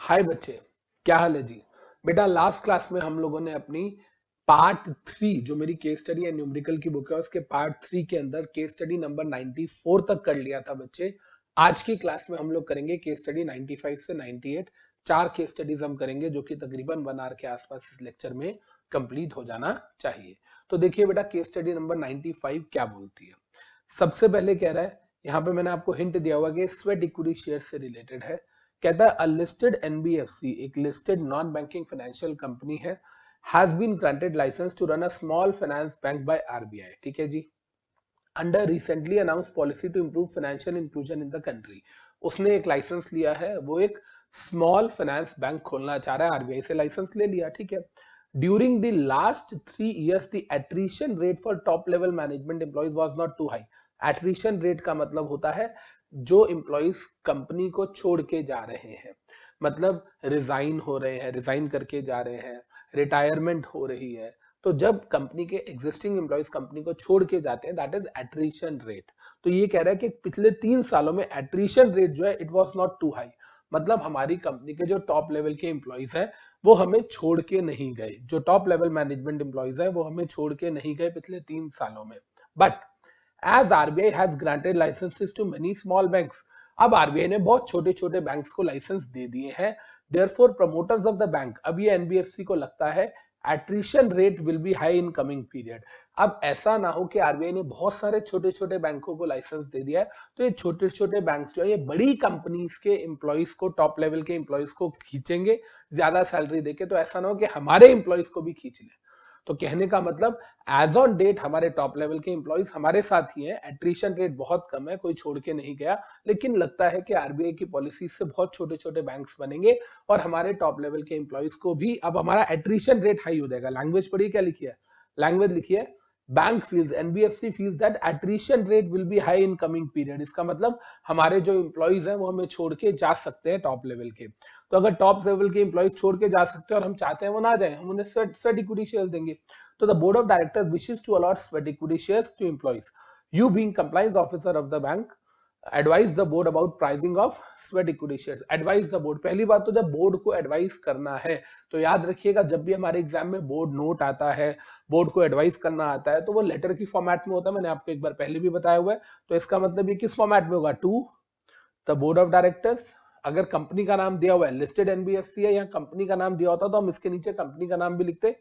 हाय बच्चे, क्या हाल है जी। बेटा लास्ट क्लास में हम लोगों ने अपनी पार्ट 3 जो मेरी केस स्टडी है न्यूमेरिकल की बुक है उसके पार्ट 3 के अंदर केस स्टडी नंबर 94 तक कर लिया था बच्चे। आज की क्लास में हम लोग करेंगे केस स्टडी 95 से 98। चार केस स्टडीज हम करेंगे जो कि तकरीबन 1 आवर के आसपास इस लेक्चर में कंप्लीट हो जाना चाहिए। तो देखिए बेटा केस स्टडी नंबर 95 क्या बोलती है। सबसे पहले कह रहा है, यहाँ पे मैंने आपको हिंट दिया हुआ कि स्वेट इक्विटी शेयर से रिलेटेड है। कहता है अ लिस्टेड एनबीएफसी एक listed non banking financial company है, has been granted licence to run a small finance bank by RBI. ठीक है जी। Under recently announce policy to improve financial inclusion in the country. उसने एक licence लिया है, वो एक स्मॉल फाइनेंस बैंक खोलना चाह रहा है, आरबीआई से लाइसेंस ले लिया। ठीक है। During the last 3 years the attrition rate for top level management employees was not too high. Attrition rate का मतलब होता है जो एम्प्लॉइज कंपनी को छोड़ के जा रहे हैं, मतलब रिजाइन हो रहे हैं, रिजाइन करके जा रहे हैं, रिटायरमेंट हो रही है। तो जब कंपनी के एग्जिस्टिंग एम्प्लॉइज कंपनी को छोड़ के जाते हैं दैट इज एट्रिशन रेट। तो ये कह रहा है कि पिछले 3 सालों में एट्रिशन रेट जो है it was not too high, मतलब हमारी कंपनी के जो टॉप लेवल के एम्प्लॉइज हैं वो हमें छोड़ के नहीं गए, जो टॉप लेवल मैनेजमेंट एम्प्लॉइज हैं वो हमें छोड़ के नहीं गए पिछले 3 सालों में। But as RBI has granted licences to many small banks, अब आरबीआई ने बहुत छोटे छोटे बैंक्स को लाइसेंस दे दिए हैं। Therefore promoters of the bank, अब ये एनबीएफसी को लगता है attrition rate will be high in coming period. अब ऐसा ना हो कि आरबीआई ने बहुत सारे छोटे छोटे बैंकों को लाइसेंस दे दिया है तो ये छोटे छोटे बैंक जो है ये बड़ी कंपनीज के एम्प्लॉइज को, टॉप लेवल के एम्प्लॉइज को खींचेंगे ज्यादा सैलरी देके। तो ऐसा ना हो कि हमारे एम्प्लॉइज को भी खींच ले। तो कहने का मतलब एज ऑन डेट हमारे टॉप लेवल के एम्प्लॉइज हमारे साथ ही हैं, एट्रिशन रेट बहुत कम है, कोई छोड़ के नहीं गया। लेकिन लगता है कि आरबीआई की पॉलिसी से बहुत छोटे छोटे बैंक्स बनेंगे और हमारे टॉप लेवल के एम्प्लॉइज को भी अब हमारा एट्रिशन रेट हाई हो जाएगा। लैंग्वेज पढ़िए क्या लिखी है, लैंग्वेज लिखिए bank feels, NBFC feels that attrition rate will be high in coming period. इसका मतलब हमारे जो एम्प्लॉइज हैं वो हमें छोड़ के जा सकते हैं टॉप लेवल के। तो अगर टॉप लेवल के एम्प्लॉइज छोड़ के जा सकते हैं और हम चाहते हैं वो ना जाए, हम उन्हें स्वेट इक्विटी शेयर्स देंगे। तो the board of directors wishes to allot sweat equity shares to employees. You being compliance officer of the bank advise the board about pricing of sweat equity shares. Advise the board, पहली बात तो जब board को advice करना है तो याद रखिएगा जब भी हमारे एग्जाम में बोर्ड नोट आता है, बोर्ड को एडवाइस करना आता है तो वो लेटर की फॉर्मेट में होता है। मैंने आपको एक बार पहले भी बताया हुआ है। तो इसका मतलब ये किस फॉर्मेट में होगा, to the board of directors. अगर कंपनी का नाम दिया हुआ है, लिस्टेड एनबीएफसी है या कंपनी का नाम दिया होता तो हम इसके नीचे कंपनी का नाम भी लिखते।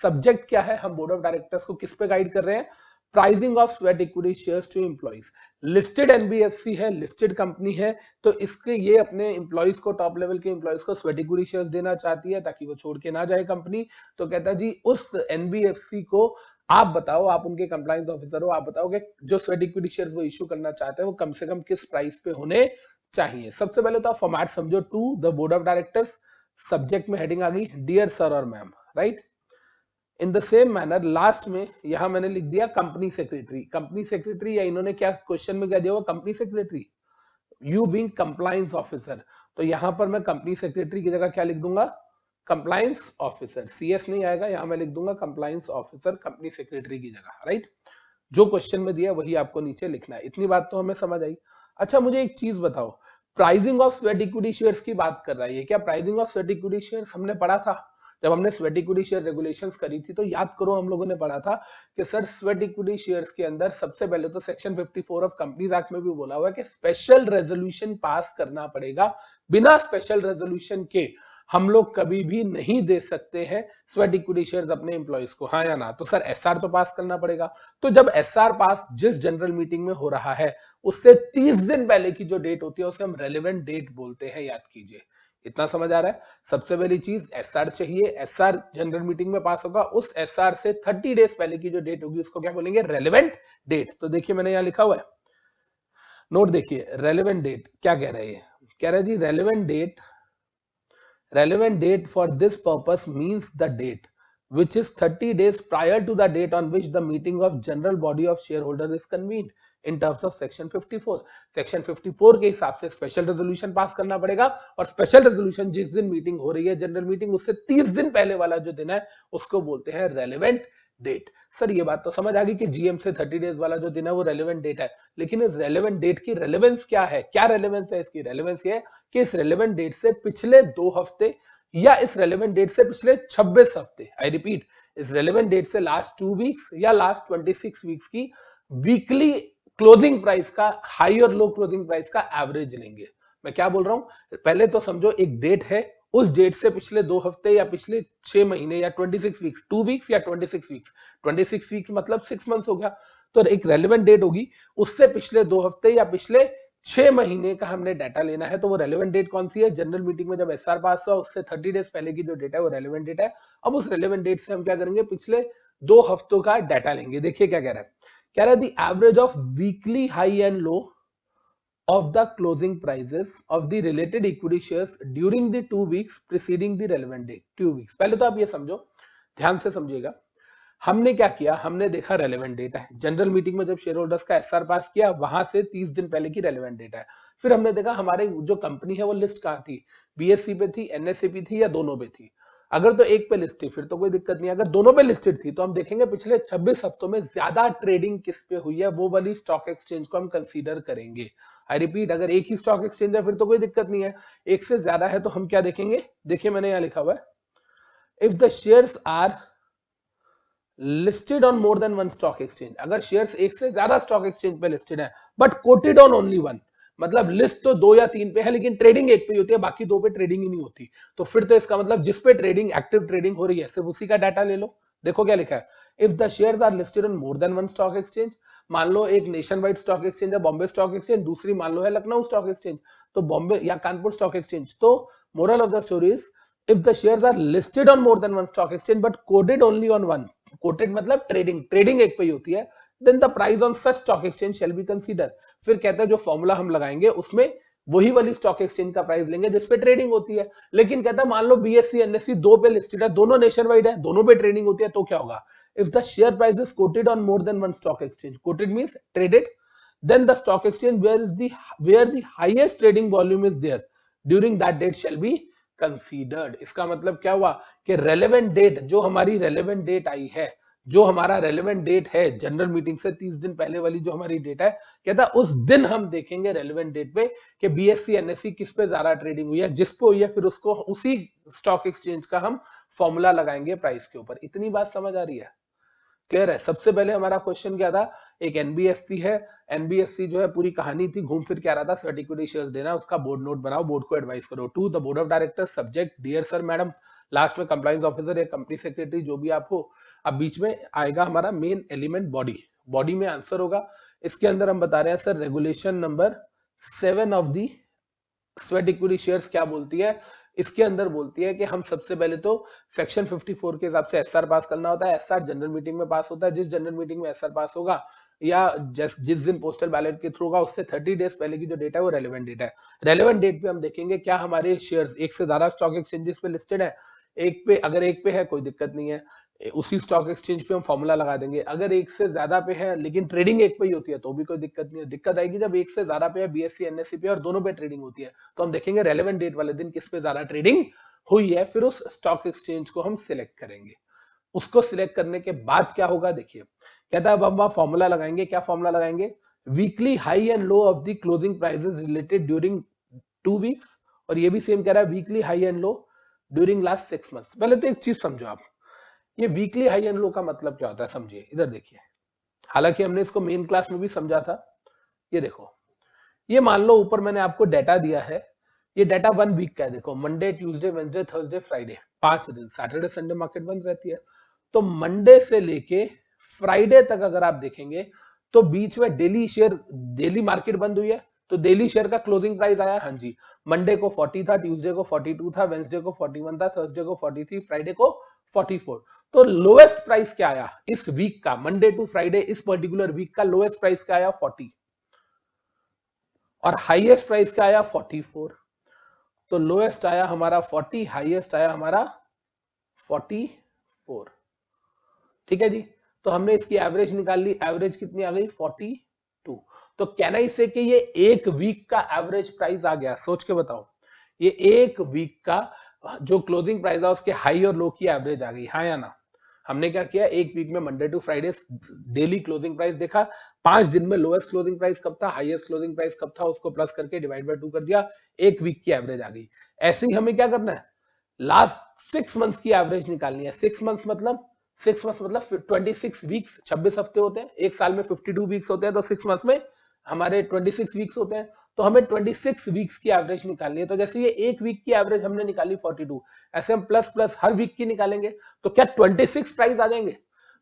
सब्जेक्ट क्या है, हम बोर्ड ऑफ डायरेक्टर्स को किस पे गाइड कर रहे हैं, pricing of sweat equity shares to employees. Listed NBFC है, लिस्टेड कंपनी है, तो इसके ये अपने एम्प्लॉइज को, टॉप लेवल के एम्प्लॉइज को स्वेट इक्विटी शेयर्स देना चाहती है ताकि वो छोड़ के ना जाए कंपनी। तो कहता है जी उस एनबीएफसी को आप बताओ, आप उनके कंप्लायंस ऑफिसर हो, आप बताओ कि जो स्वेट इक्विटी शेयर्स वो इशू करना चाहते हैं वो कम से कम किस प्राइस पे होने चाहिए। सबसे पहले तो आप फॉर्मेट समझो, to the board of directors, subject में हेडिंग आ गई डियर सर और ma'am, right. In the same manner last में यहां मैंने लिख दिया कंपनी सेक्रेटरी। कंपनी सेक्रेटरी या इन्होंने क्या क्वेश्चन में क्या दिया हुआ, company secretary, you being compliance officer. तो यहां पर मैं कंपनी सेक्रेटरी की जगह क्या लिख दूंगा, कंप्लायंस ऑफिसर। सीएस नहीं आएगा, यहां मैं लिख दूंगा कंप्लायंस ऑफिसर कंपनी सेक्रेटरी की जगह, राइट। जो क्वेश्चन में दिया वही आपको नीचे लिखना है। इतनी बात तो हमें समझ आई। अच्छा मुझे एक चीज बताओ, pricing of sweat equity shares की बात कर रहा है, क्या pricing of sweat equity shares हमने पढ़ा था जब हमने स्वेट इक्विटी शेयर रेगुलेशंस करी थी। तो याद करो हम लोगों ने पढ़ा था कि सर स्वेट इक्विटी शेयर्स के अंदर सबसे पहले तो सेक्शन 54 ऑफ कंपनीज एक्ट में भी बोला हुआ है कि स्पेशल रेजोल्यूशन पास करना पड़ेगा। बिना स्पेशल रेजोल्यूशन के हम लोग कभी भी नहीं दे सकते हैं स्वेट इक्विटी शेयर्स अपने एम्प्लॉइज को, हाँ या ना। तो सर एसआर तो पास करना पड़ेगा। तो जब एसआर पास जिस जनरल मीटिंग में हो रहा है उससे 30 दिन पहले की जो डेट होती है उसे हम रेलेवेंट डेट बोलते हैं, याद कीजिए। इतना समझ आ रहा है। सबसे पहली चीज एसआर चाहिए, एसआर जनरल मीटिंग में पास होगा, उस एसआर से 30 डेज पहले की जो डेट होगी उसको क्या बोलेंगे, रेलेवेंट डेट। तो देखिए मैंने यहां लिखा हुआ है, नोट देखिए, रेलेवेंट डेट क्या कह रहा है ये, कह रहा है जी relevant date for this purpose means the date which is 30 days prior to the date on which the meeting of general body of shareholders is convened in terms of section 54। section 54 के हिसाब से special resolution pass करना पड़ेगा और special resolution जिस दिन meeting हो रही है जनरल मीटिंग उससे 30 दिन पहले वाला जो दिन है उसको बोलते हैं रेलेवेंट डेट। सर ये बात तो समझ आ गई कि जीएम से 30 डेज वाला जो दिन है वो रेलेवेंट डेट है, लेकिन इस रेलेवेंट डेट की रेलेवेंस क्या है? क्या रेलेवेंस है इसकी? रेलेवेंस ये है कि इस रेलेवेंट डेट से पिछले 2 हफ्ते या इस रेलेवेंट डेट से पिछले 26 हफ्ते, आई रिपीट, इस रेलेवेंट डेट से लास्ट 2 वीक्स या लास्ट 26 वीक्स की वीकली क्लोजिंग प्राइस का, हाई और लो क्लोजिंग प्राइस का एवरेज लेंगे। मैं क्या बोल रहा हूं, पहले तो समझो एक डेट है, उस डेट से पिछले 2 हफ्ते या पिछले 6 महीने या 26 वीक्स, 2 वीक्स या 26 वीक्स, 26 वीक्स मतलब 6 मंथ्स हो गया, तो एक रेलेवेंट डेट होगी, उससे पिछले 2 हफ्ते या पिछले 6 महीने का हमने डाटा लेना है। तो वो रेलेवेंट डेट कौन सी है? जनरल मीटिंग में जब एसआर पास हुआ उससे 30 डेज पहले की जो डेटा है वो रेलेवेंट डेट है। अब उस रेलेवेंट डेट से हम क्या करेंगे? पिछले 2 हफ्तों का डाटा लेंगे। देखिए क्या कह रहा है, कह रहा है the average of weekly high and low of the closing prices of the related equity shares during the 2 weeks preceding the relevant date। 2 weeks पहले तो आप ये समझो, ध्यान से समझिएगा, हमने क्या किया? हमने देखा रेलेवेंट डेटा है, जनरल मीटिंग में जब शेयर होल्डर्स का एसआर पास किया वहां से 30 दिन पहले की रेलेवेंट डेटा है। फिर हमने देखा हमारे जो कंपनी है वो लिस्ट कहां थी, बीएससी पे थी, एनएससी पे थी या दोनों पे थी। अगर तो एक पे लिस्ट थी फिर तो कोई दिक्कत नहीं, अगर दोनों पे लिस्टेड थी तो हम देखेंगे पिछले 26 हफ्तों में ज्यादा ट्रेडिंग किस पे हुई है, वो वाली स्टॉक एक्सचेंज को हम कंसीडर करेंगे। आई रिपीट, अगर एक ही स्टॉक एक्सचेंज है फिर तो कोई दिक्कत नहीं है, एक से ज्यादा है तो हम क्या देखेंगे? देखिए मैंने यहां लिखा हुआ है, if the shares are listed on more than one stock exchange, अगर शेयर्स एक से ज्यादा स्टॉक एक्सचेंज पे लिस्टेड है but quoted on only one, मतलब लिस्ट तो 2 या 3 पे है लेकिन ट्रेडिंग एक पे ही होती है, बाकी 2 पे ट्रेडिंग ही नहीं होती, तो फिर तो इसका मतलब जिस पे ट्रेडिंग, एक्टिव ट्रेडिंग हो रही है सिर्फ उसी का डाटा ले लो। देखो क्या लिखा है, if the shares are listed on more than one stock exchange, मान लो एक नेशन वाइड स्टॉक एक्सचेंज है बॉम्बे स्टॉक एक्सचेंज, दूसरी मान लो है लखनऊ स्टॉक एक्सचेंज, तो बॉम्बे या कानपुर स्टॉक एक्सचेंज, तो moral of the story is if the shares are listed on more than one stock exchange but coded only on one, quoted मतलब trading एक पे ही होती है, then the price on such stock exchange shall be consider. फिर कहते हैं जो फॉर्मूला हम लगाएंगे उसमें वही वाली स्टॉक एक्सचेंज का प्राइस लेंगे जिसपे ट्रेडिंग होती है। लेकिन कहता है मान लो बीएससी एनएससी 2 पे लिस्टेड है, दोनों नेशन वाइड है, दोनों पे ट्रेडिंग होती है, तो क्या होगा? If the share price is coated on more than one stock exchange, coated means traded, then the stock exchange where the highest trading volume is there during that date shall be considered। इसका मतलब क्या हुआ कि relevant date, जो हमारी relevant date आई है, जो हमारा रेलेवेंट डेट है जनरल मीटिंग से 30 दिन पहले वाली जो हमारी डेट है, कहता है उस दिन हम देखेंगे रेलेवेंट डेट पे कि बीएससी एनएससी किस पे ज्यादा ट्रेडिंग हुई है, जिस पे हुई है फिर उसको उसी स्टॉक एक्सचेंज का हम फॉर्मूला लगाएंगे प्राइस के ऊपर। इतनी बात समझ आ रही है? क्लियर है? सबसे पहले हमारा क्वेश्चन क्या था, एक एनबीएफसी है, एनबीएफसी जो है पूरी कहानी थी, घूम फिर के आ रहा था स्वेट इक्विटी शेयर्स देना, उसका बोर्ड नोट बनाओ, बोर्ड को एडवाइस करो। To the board of directors, subject dear sir madam, last में कंप्लायंस ऑफिसर या कंपनी सेक्रेटरी जो भी आप हो। अब बीच में आएगा हमारा मेन एलिमेंट बॉडी, बॉडी में आंसर होगा। इसके अंदर हम बता रहे हैं sir regulation number 7 of the sweat equity shares क्या बोलती है, इसके अंदर बोलती है कि हम सबसे पहले तो सेक्शन 54 के हिसाब से एसआर पास करना होता है। एसआर जनरल मीटिंग में पास होता है, जिस जनरल मीटिंग में एसआर पास होगा या जिस दिन पोस्टल बैलेट के थ्रू होगा उससे 30 डेज पहले की जो डेटा है वो रेलेवेंट डेटा है। रेलेवेंट डेट पे हम देखेंगे क्या हमारे शेयर्स एक से ज्यादा स्टॉक एक्सचेंजेस पे लिस्टेड है, एक पे, अगर एक पे है कोई दिक्कत नहीं है, उसी स्टॉक एक्सचेंज पे हम फॉर्मूला लगा देंगे। अगर एक से ज्यादा पे है लेकिन ट्रेडिंग एक पे ही होती है तो भी कोई दिक्कत नहीं है। दिक्कत आएगी जब एक से ज्यादा पे है, बीएससी एनएससी पे और दोनों पे ट्रेडिंग होती है, तो हम देखेंगे रेलेवेंट डेट वाले दिन किस पे ज्यादा ट्रेडिंग हुई है, फिर उस स्टॉक एक्सचेंज को हम सिलेक्ट करेंगे। उसको सिलेक्ट करने के बाद क्या होगा, देखिए कहता है अब हम वहां फॉर्मूला लगाएंगे। क्या फॉर्मूला लगाएंगे? Weekly high and low of the closing prices related during 2 weeks, और ये भी सेम कह रहा है weekly high and low during last 6 months. पहले तो एक चीज समझो आप, ये वीकली हाई एंड लो का मतलब क्या होता है समझिए, इधर देखिए, हालांकि हमने इसको मेन क्लास में भी समझा था। ये देखो, ये मान लो ऊपर मैंने आपको डाटा दिया है, ये डाटा 1 वीक का है। देखो Monday Tuesday Wednesday Thursday Friday, 5 दिन, सैटरडे संडे मार्केट बंद रहती है, तो मंडे से लेके फ्राइडे तक अगर आप देखेंगे तो बीच में डेली मार्केट बंद हुई है, तो डेली शेयर का क्लोजिंग प्राइस आया, हाँ जी, मंडे को 40 था, ट्यूसडे को 42 था, वेडनेसडे को 41 था, थर्सडे को 43, फ्राइडे को 44। तो लोएस्ट प्राइस क्या आया इस वीक का, मंडे टू फ्राइडे इस पर्टिकुलर वीक का लोएस्ट प्राइस क्या आया, 40, और हाईएस्ट प्राइस क्या आया, 44। तो लोएस्ट आया हमारा 40, हाईएस्ट आया हमारा 44। ठीक है जी, तो हमने इसकी एवरेज निकाल ली, एवरेज कितनी आ गई, 42। तो कहना इसे कि ये एक वीक का एवरेज प्राइस आ गया, सोच के बताओ, ये एक वीक का जो क्लोजिंग प्राइस है उसके हाई और लो की एवरेज आ गई, हाँ या ना? हमने क्या किया, एक वीक में Monday to Friday daily closing price देखा, 5 दिन में लोएस्ट क्लोजिंग प्राइस कब था, हाईएस्ट क्लोजिंग प्राइस कब था, उसको प्लस करके डिवाइड बाय 2 कर दिया, एक वीक की एवरेज आ गई। ऐसे ही हमें क्या करना है, लास्ट 6 मंथ्स की एवरेज निकालनी है। 6 मंथ्स मतलब 26 वीक्स, 26 हफ्ते होते हैं, एक साल में 52 वीक्स होते हैं, तो 6 मंथ्स में हमारे 26 वीक्स होते हैं। तो हमें 26 वीक्स की एवरेज निकालनी है। तो जैसे ये एक वीक की एवरेज हमने निकाली 42, ऐसे हम प्लस प्लस हर वीक की निकालेंगे, तो क्या 26 प्राइस आ जाएंगे।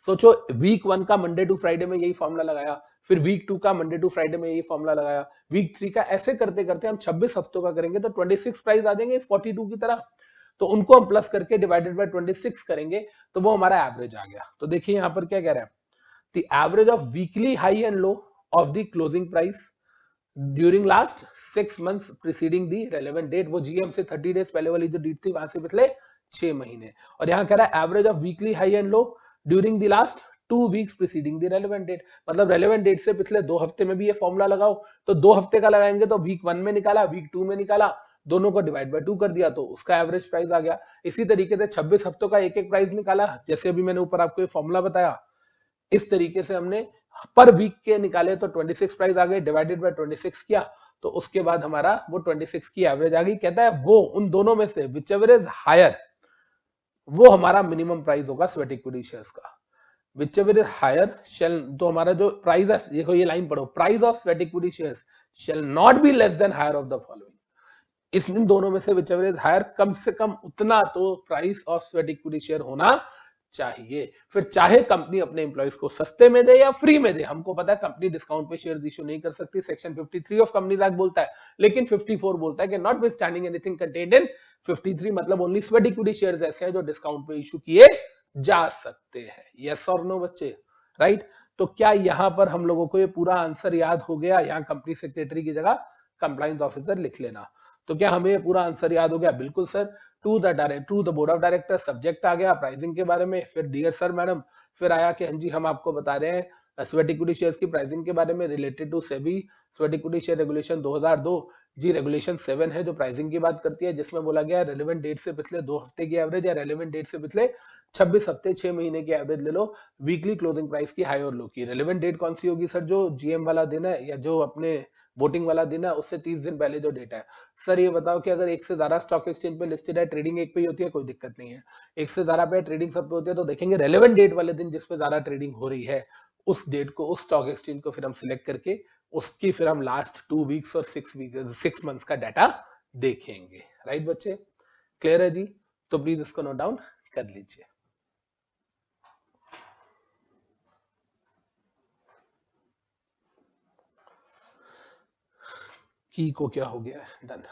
सोचो, वीक 1 का मंडे टू फ्राइडे में यही फॉर्मूला लगाया, फिर वीक 2 का मंडे टू फ्राइडे में यही फॉर्मूला लगाया, वीक 3 का, ऐसे करते करते हम 26 हफ्तों का करेंगे तो 26 प्राइस आ जाएंगे इस 42 की तरह। तो उनको हम प्लस करके डिवाइडेड बाय 26 करेंगे, तो वो हमारा एवरेज आ गया। तो देखिए यहां पर क्या कह रहा है, the average of weekly high and low of the closing price during last 6 months preceding the relevant date, वो जीएम से 30 डेज पहले वाली जो डेट थी वहां से पिछले 6 महीने। और यहाँ कह रहा है average of weekly high and low during the last 2 weeks preceding the relevant date, मतलब रेलेवेंट डेट से पिछले 2 हफ्ते में भी ये फॉर्मूला लगाओ। तो 2 हफ्ते का लगाएंगे तो वीक 1 में निकाला, वीक 2 में निकाला, दोनों को डिवाइड बाय 2 कर दिया, तो उसका एवरेज प्राइस आ गया। इसी तरीके से 26 हफ्तों का एक एक प्राइस निकाला, जैसे अभी मैंने ऊपर आपको ये फॉर्मूला बताया, इस तरीके से हमने पर वीक के निकाले तो 26 प्राइस आ गए, डिवाइडेड बाय 26 किया, तो उसके बाद हमारा वो 26 की एवरेज आ गई। कहता है वो उन दोनों में से विच एवर इज हायर, वो हमारा मिनिमम प्राइस होगा स्वेट इक्विटी शेयर्स का। Whichever is higher shall, तो हमारा जो प्राइस है, देखो ये लाइन पढ़ो, price of sweat equity shares shall not be less than higher of the following. इस इन दोनों में से विच एवर इज हायर, कम से कम उतना तो price of sweat equity share होना चाहिए। फिर चाहे कंपनी अपने एम्प्लॉइज को सस्ते में दे या फ्री में दे, हमको पता है कंपनी डिस्काउंट पे शेयर इशू नहीं कर सकती, सेक्शन 53 ऑफ कंपनीज एक्ट बोलता है, लेकिन 54 बोलता है कि not with standing anything contained in 53, मतलब ओनली स्वेट इक्विटी शेयर्स ऐसे हैं जो डिस्काउंट पे इशू किए जा सकते हैं। यस और नो बच्चे, राइट। तो क्या यहां पर हम लोगों को ये पूरा आंसर याद हो गया, यहाँ कंपनी सेक्रेटरी की जगह कंप्लायंस ऑफिसर लिख लेना। तो क्या हमें पूरा आंसर याद हो गया? बिल्कुल sir. To the board of director, subject आ गया प्राइसिंग के बारे में, फिर डियर सर मैडम, फिर आया कि हाँ जी हम आपको बता रहे हैं स्वेट इक्विटी शेयर्स की प्राइसिंग के बारे में related to SEBI sweat equity share regulation 2002। जी रेगुलेशन 7 है जो प्राइसिंग की बात करती है, जिसमें बोला गया है रेलेवेंट डेट से पिछले 2 हफ्ते की एवरेज या रेलेवेंट डेट से पिछले 26 हफ्ते 6 महीने की एवरेज ले लो वीकली क्लोजिंग प्राइस की हाई और लो की। रेलेवेंट डेट कौन सी होगी सर? जो जीएम वाला दिन है या जो अपने वोटिंग वाला दिन है उससे 30 दिन पहले जो डेटा है। सर ये बताओ कि अगर एक से ज्यादा स्टॉक एक्सचेंज पे लिस्टेड है, ट्रेडिंग एक पे ही होती है, कोई दिक्कत नहीं है, एक से ज्यादा पे ट्रेडिंग सब पे होती है, तो देखेंगे रेलेवेंट डेट वाले दिन जिसपे ज्यादा ट्रेडिंग हो रही है उस डेट को, उस स्टॉक एक्सचेंज को फिर हम सिलेक्ट करके उसकी फिर हम लास्ट 2 वीक्स और 6 मंथ्स का डाटा देखेंगे। राइट बच्चे, क्लियर है जी? तो प्लीज इसको नोट डाउन कर लीजिए। की को क्या हो गया है? डन।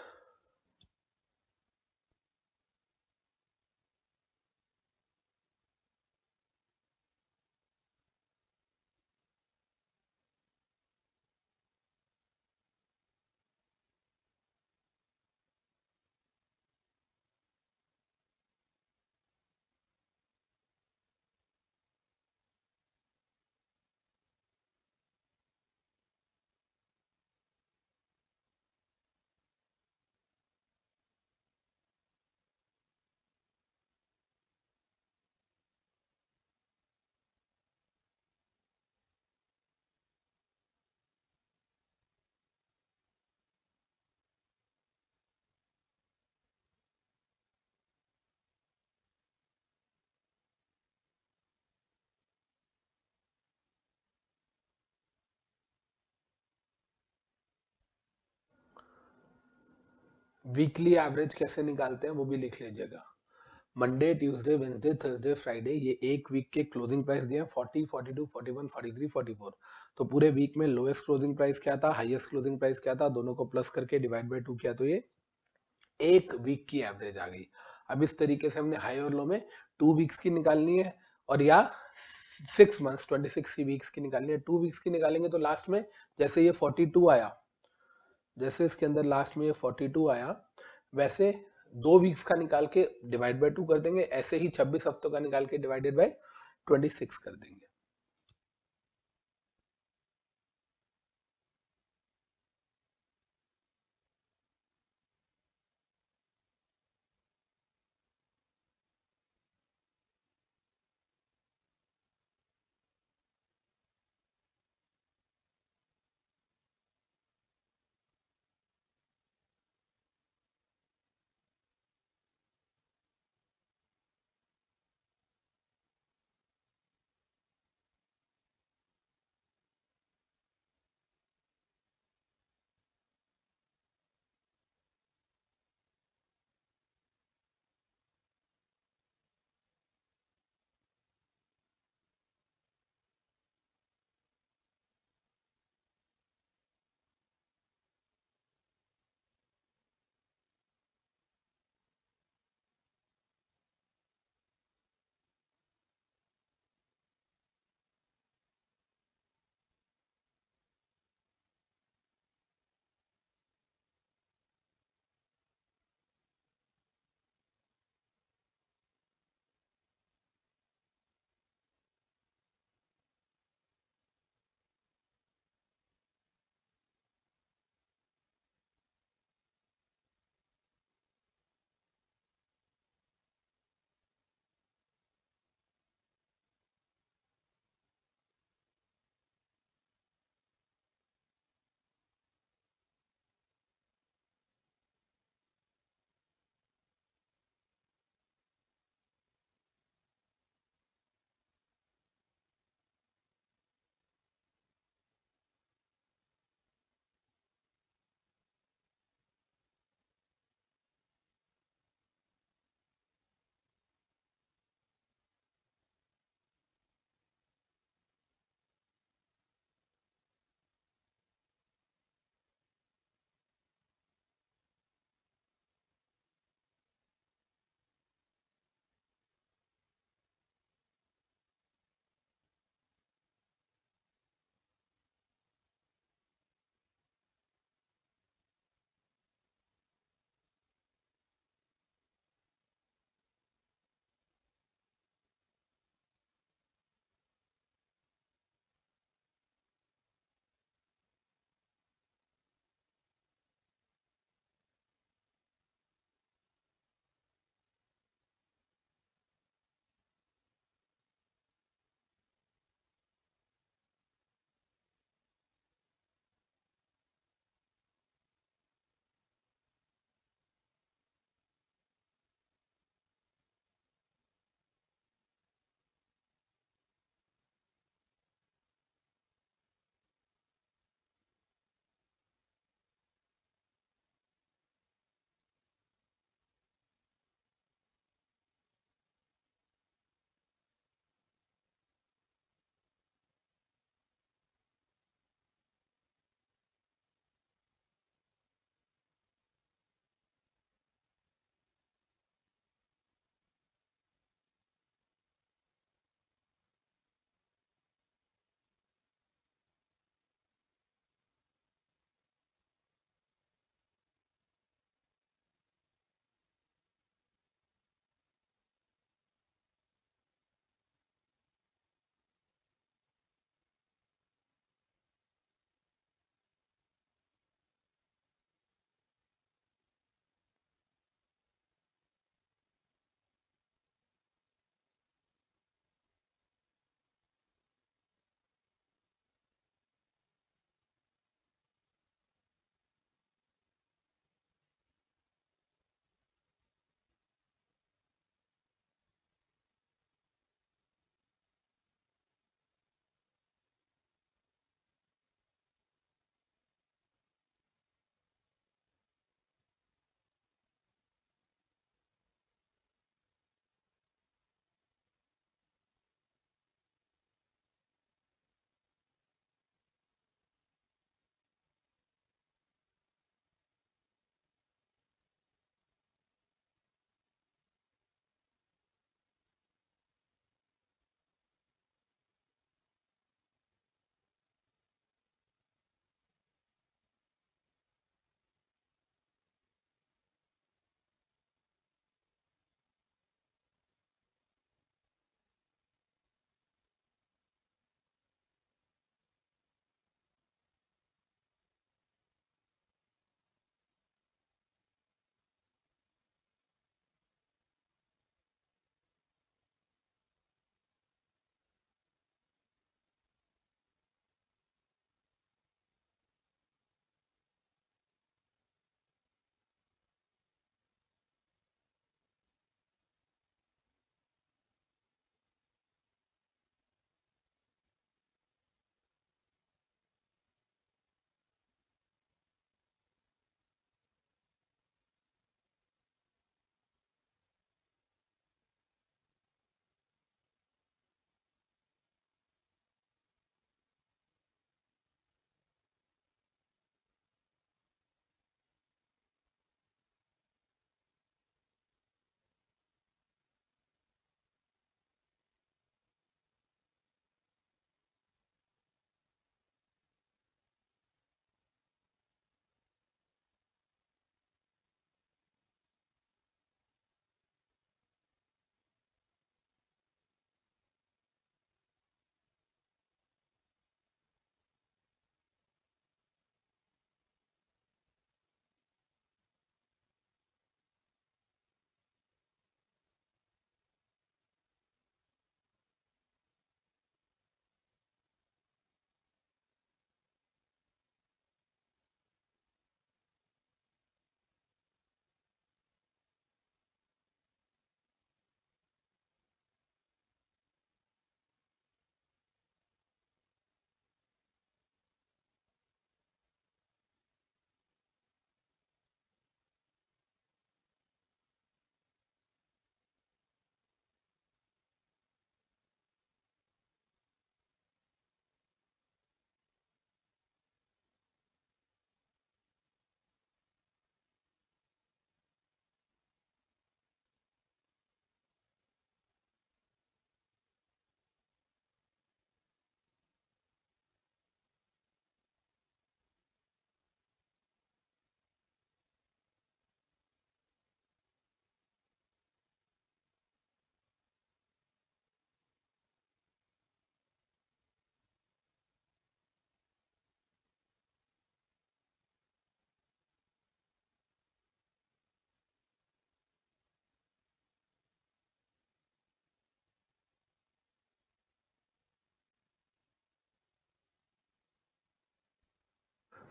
वीकली एवरेज कैसे निकालते हैं वो भी लिख लीजिएगा। Monday, Tuesday, Wednesday, Thursday, Friday, ये एक वीक के क्लोजिंग प्राइस दिए हैं 40, 42, 41, 43, 44। तो पूरे वीक में लोएस्ट क्लोजिंग प्राइस क्या था, हाईएस्ट क्लोजिंग प्राइस क्या था, दोनों को प्लस करके डिवाइड बाय 2 किया, तो ये एक वीक की एवरेज आ गई। अब इस तरीके से हमने हाई और लो में 2 वीक्स की निकालनी है, और या 6 मंथ्स 26 की वीक्स की निकालनी है। 2 वीक्स की निकालेंगे तो लास्ट में जैसे ये 42 आया, जैसे इसके अंदर लास्ट में ये 42 आया, वैसे 2 वीक्स का निकाल के डिवाइड बाय 2 कर देंगे, ऐसे ही 26 हफ्तों का निकाल के डिवाइडेड बाय 26 कर देंगे।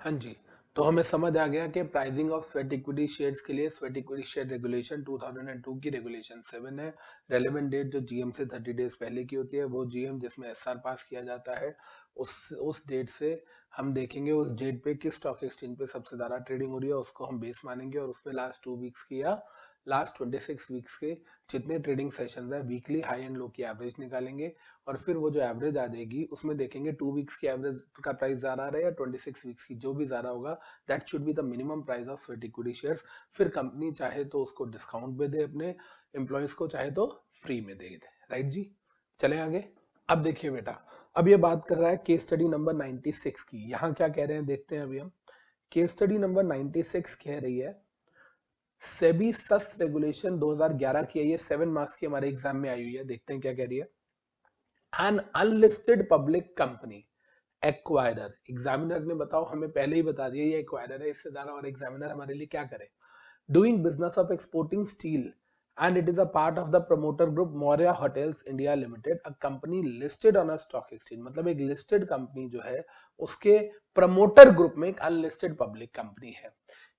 हाँ जी, तो हमें समझ आ गया कि pricing of sweat equity shares के लिए स्वेट इक्विटी शेयर रेगुलेशन 2002 की रेगुलेशन 7 है। रेलेवेंट डेट जो जीएम से 30 डेज पहले की होती है, वो जीएम जिसमें एसआर पास किया जाता है, उस डेट से हम देखेंगे उस डेट पे किस स्टॉक एक्सचेंज पे सबसे ज्यादा ट्रेडिंग हो रही है, उसको हम बेस मानेंगे और उसमें लास्ट 2 वीक्स की या लास्ट 26 वीक्स के जितने ट्रेडिंग सेशंस है वीकली हाई एंड लो की एवरेज निकालेंगे और फिर वो जो एवरेज आ जाएगी उसमें देखेंगे 2 वीक्स की एवरेज का प्राइस ज्यादा आ रहा है या 26 वीक्स की, जो भी ज्यादा होगा that should be the minimum price of sweat equity shares. फिर कंपनी चाहे तो उसको डिस्काउंट पे दे अपने एम्प्लॉयज को, चाहे तो फ्री में दे, राइट जी। चले आगे। अब देखिए बेटा, अब ये बात कर रहा है केस स्टडी नंबर 96 की। यहाँ क्या कह रहे हैं देखते हैं अभी हम। केस स्टडी नंबर 96 कह रही है सेबी सस रेगुलेशन 2011 की है, ये 7 मार्क्स की हमारे एग्जाम में आई हुई है। देखते हैं क्या कह रही है। An unlisted public company acquirer, examiner ने बताओ हमें पहले ही बता दिया ये एक्वायरर है, इससे ज्यादा और एग्जामिनर हमारे लिए क्या करे। Doing business of exporting steel and it is a part of the promoter group Moria Hotels India Limited, a company listed on a stock exchange। मतलब एक लिस्टेड कंपनी जो है उसके प्रमोटर ग्रुप में एक अनलिस्टेड पब्लिक कंपनी है।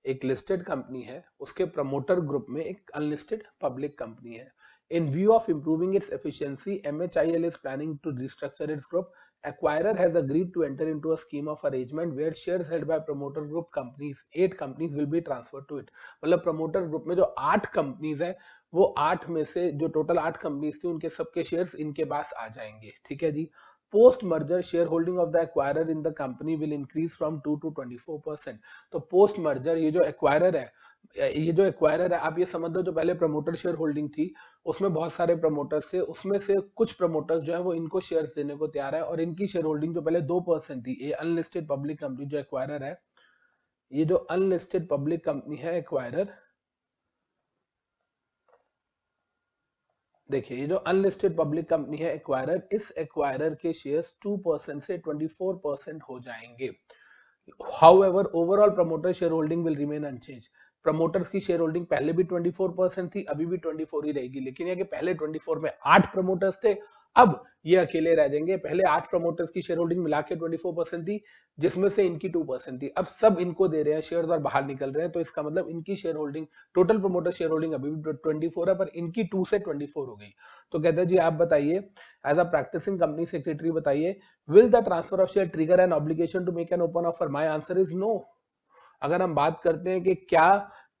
एक listed company है, उसके प्रमोटर ग्रुप में एक अनलिस्टेड पब्लिक कंपनी है। In view of improving its efficiency, MHIL is planning to restructure its group. Acquirer has agreed to enter into a scheme of arrangement where shares held by promoter group companies, 8 companies will be transferred to it। मतलब promoter group में जो 8 companies है, वो 8 में से जो total 8 companies थी उनके सबके शेयर्स इनके पास आ जाएंगे। ठीक है जी। Post merger share holding of the acquirer in the company will increase from 2 to 24%। तो पोस्ट मर्जर ये जो एक्वायरर है, आप ये समझ लो जो पहले प्रमोटर शेयर होल्डिंग थी उसमें बहुत सारे प्रमोटर्स थे, उसमें से कुछ प्रमोटर्स जो है वो इनको शेयर्स देने को तैयार है और इनकी शेयर होल्डिंग जो पहले 2% थी, ये अनलिस्टेड पब्लिक कंपनी जो एक्वायरर है, ये जो अनलिस्टेड पब्लिक कंपनी है एक्वायरर, देखिए ये जो अनलिस्टेड पब्लिक कंपनी है एक्वायरर, इस एक्वायरर के शेयर्स 2% से 24% हो जाएंगे। However, overall promoter shareholding will remain unchanged। Promoters की शेयर होल्डिंग पहले भी 24% थी, अभी भी 24 ही रहेगी, लेकिन यह कि पहले 24 में 8 प्रमोटर्स थे, अब ये अकेले रह जाएंगे। पहले 8 प्रमोटर्स की शेयर होल्डिंग मिला के 24% थी, जिसमें से इनकी 2% थी, अब सब इनको दे रहे हैं शेयर्स और बाहर निकल रहे हैं, तो इसका मतलब इनकी share holding, total promoter share holding अभी भी 24 है, पर इनकी 2 से 24 हो गई। तो कहते हैं जी आप बताइए as a practising company secretary बताइए, will the transfer of share trigger an obligation to make an open offer? My answer is no। अगर हम बात करते हैं कि क्या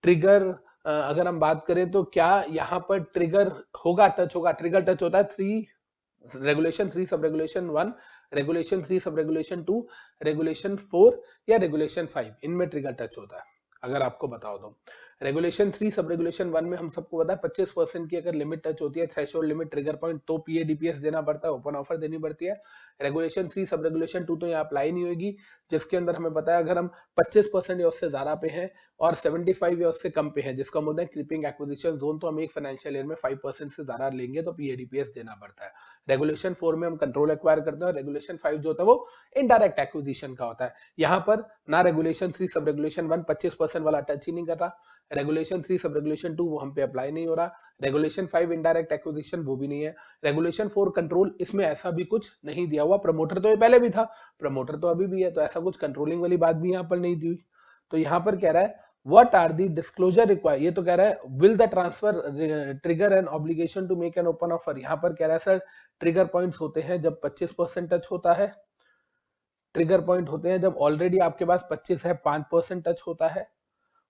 ट्रिगर, अगर हम बात करें तो क्या यहाँ पर ट्रिगर होगा, टच होगा, ट्रिगर टच होता है 3 regulation 3 sub regulation 1, regulation 3 sub regulation 2, regulation 4 या रेगुलेशन 5, इनमें ट्रिगर टच होता है। अगर आपको बताओ तो रेगुलेशन 3 सब रेगुलेशन 1 में हम सबको पता है 25% की अगर लिमिट टच होती है, थ्रेशोल्ड लिमिट ट्रिगर पॉइंट, तो पीएडीपीएस देना पड़ता है, ओपन ऑफर देनी पड़ती है। रेगुलेशन 3 सब रेगुलेशन 2 तो यहाँ अप्लाई नहीं होगी, जिसके अंदर हमें पता है अगर हम 25% या उससे ज्यादा पे हैं और 75 या उससे कम पे हैं, जिसका मतलब है क्रीपिंग एक्विजिशन जोन, तो हम एक फाइनेंशियल ईयर में 5% से ज्यादा लेंगे तो पीएडीपीएस देना पड़ता है। रेगुलेशन 4 में हम कंट्रोल एक्वायर करते हैं और रेगुलेशन 5 जो होता है वो इनडायरेक्ट एक्विजिशन का होता है। यहाँ पर ना रेगुलेशन 3 सब रेगुलेशन 1 25% वाला टच ही नहीं कर रहा, रेगुलेशन 3 सब रेगुलेशन 2 वो हम पे अप्लाई नहीं हो रहा, रेगुलेशन 5 इनडायरेक्ट एक्विजिशन वो भी नहीं है, रेगुलेशन 4 कंट्रोल, इसमें ऐसा भी कुछ नहीं दिया हुआ। प्रमोटर तो ये पहले भी था, प्रमोटर तो अभी भी है, तो ऐसा कुछ कंट्रोलिंग वाली बात भी यहाँ पर नहीं दी हुई। तो यहाँ पर कह रहा है what are the disclosure require, ये तो कह रहा है will the transfer trigger an obligation to make an open offer. यहाँ पर कह रहा है सर ट्रिगर पॉइंट्स होते हैं जब 25% टच होता है, ट्रिगर पॉइंट होते हैं जब ऑलरेडी आपके पास 25 है 5% टच होता है,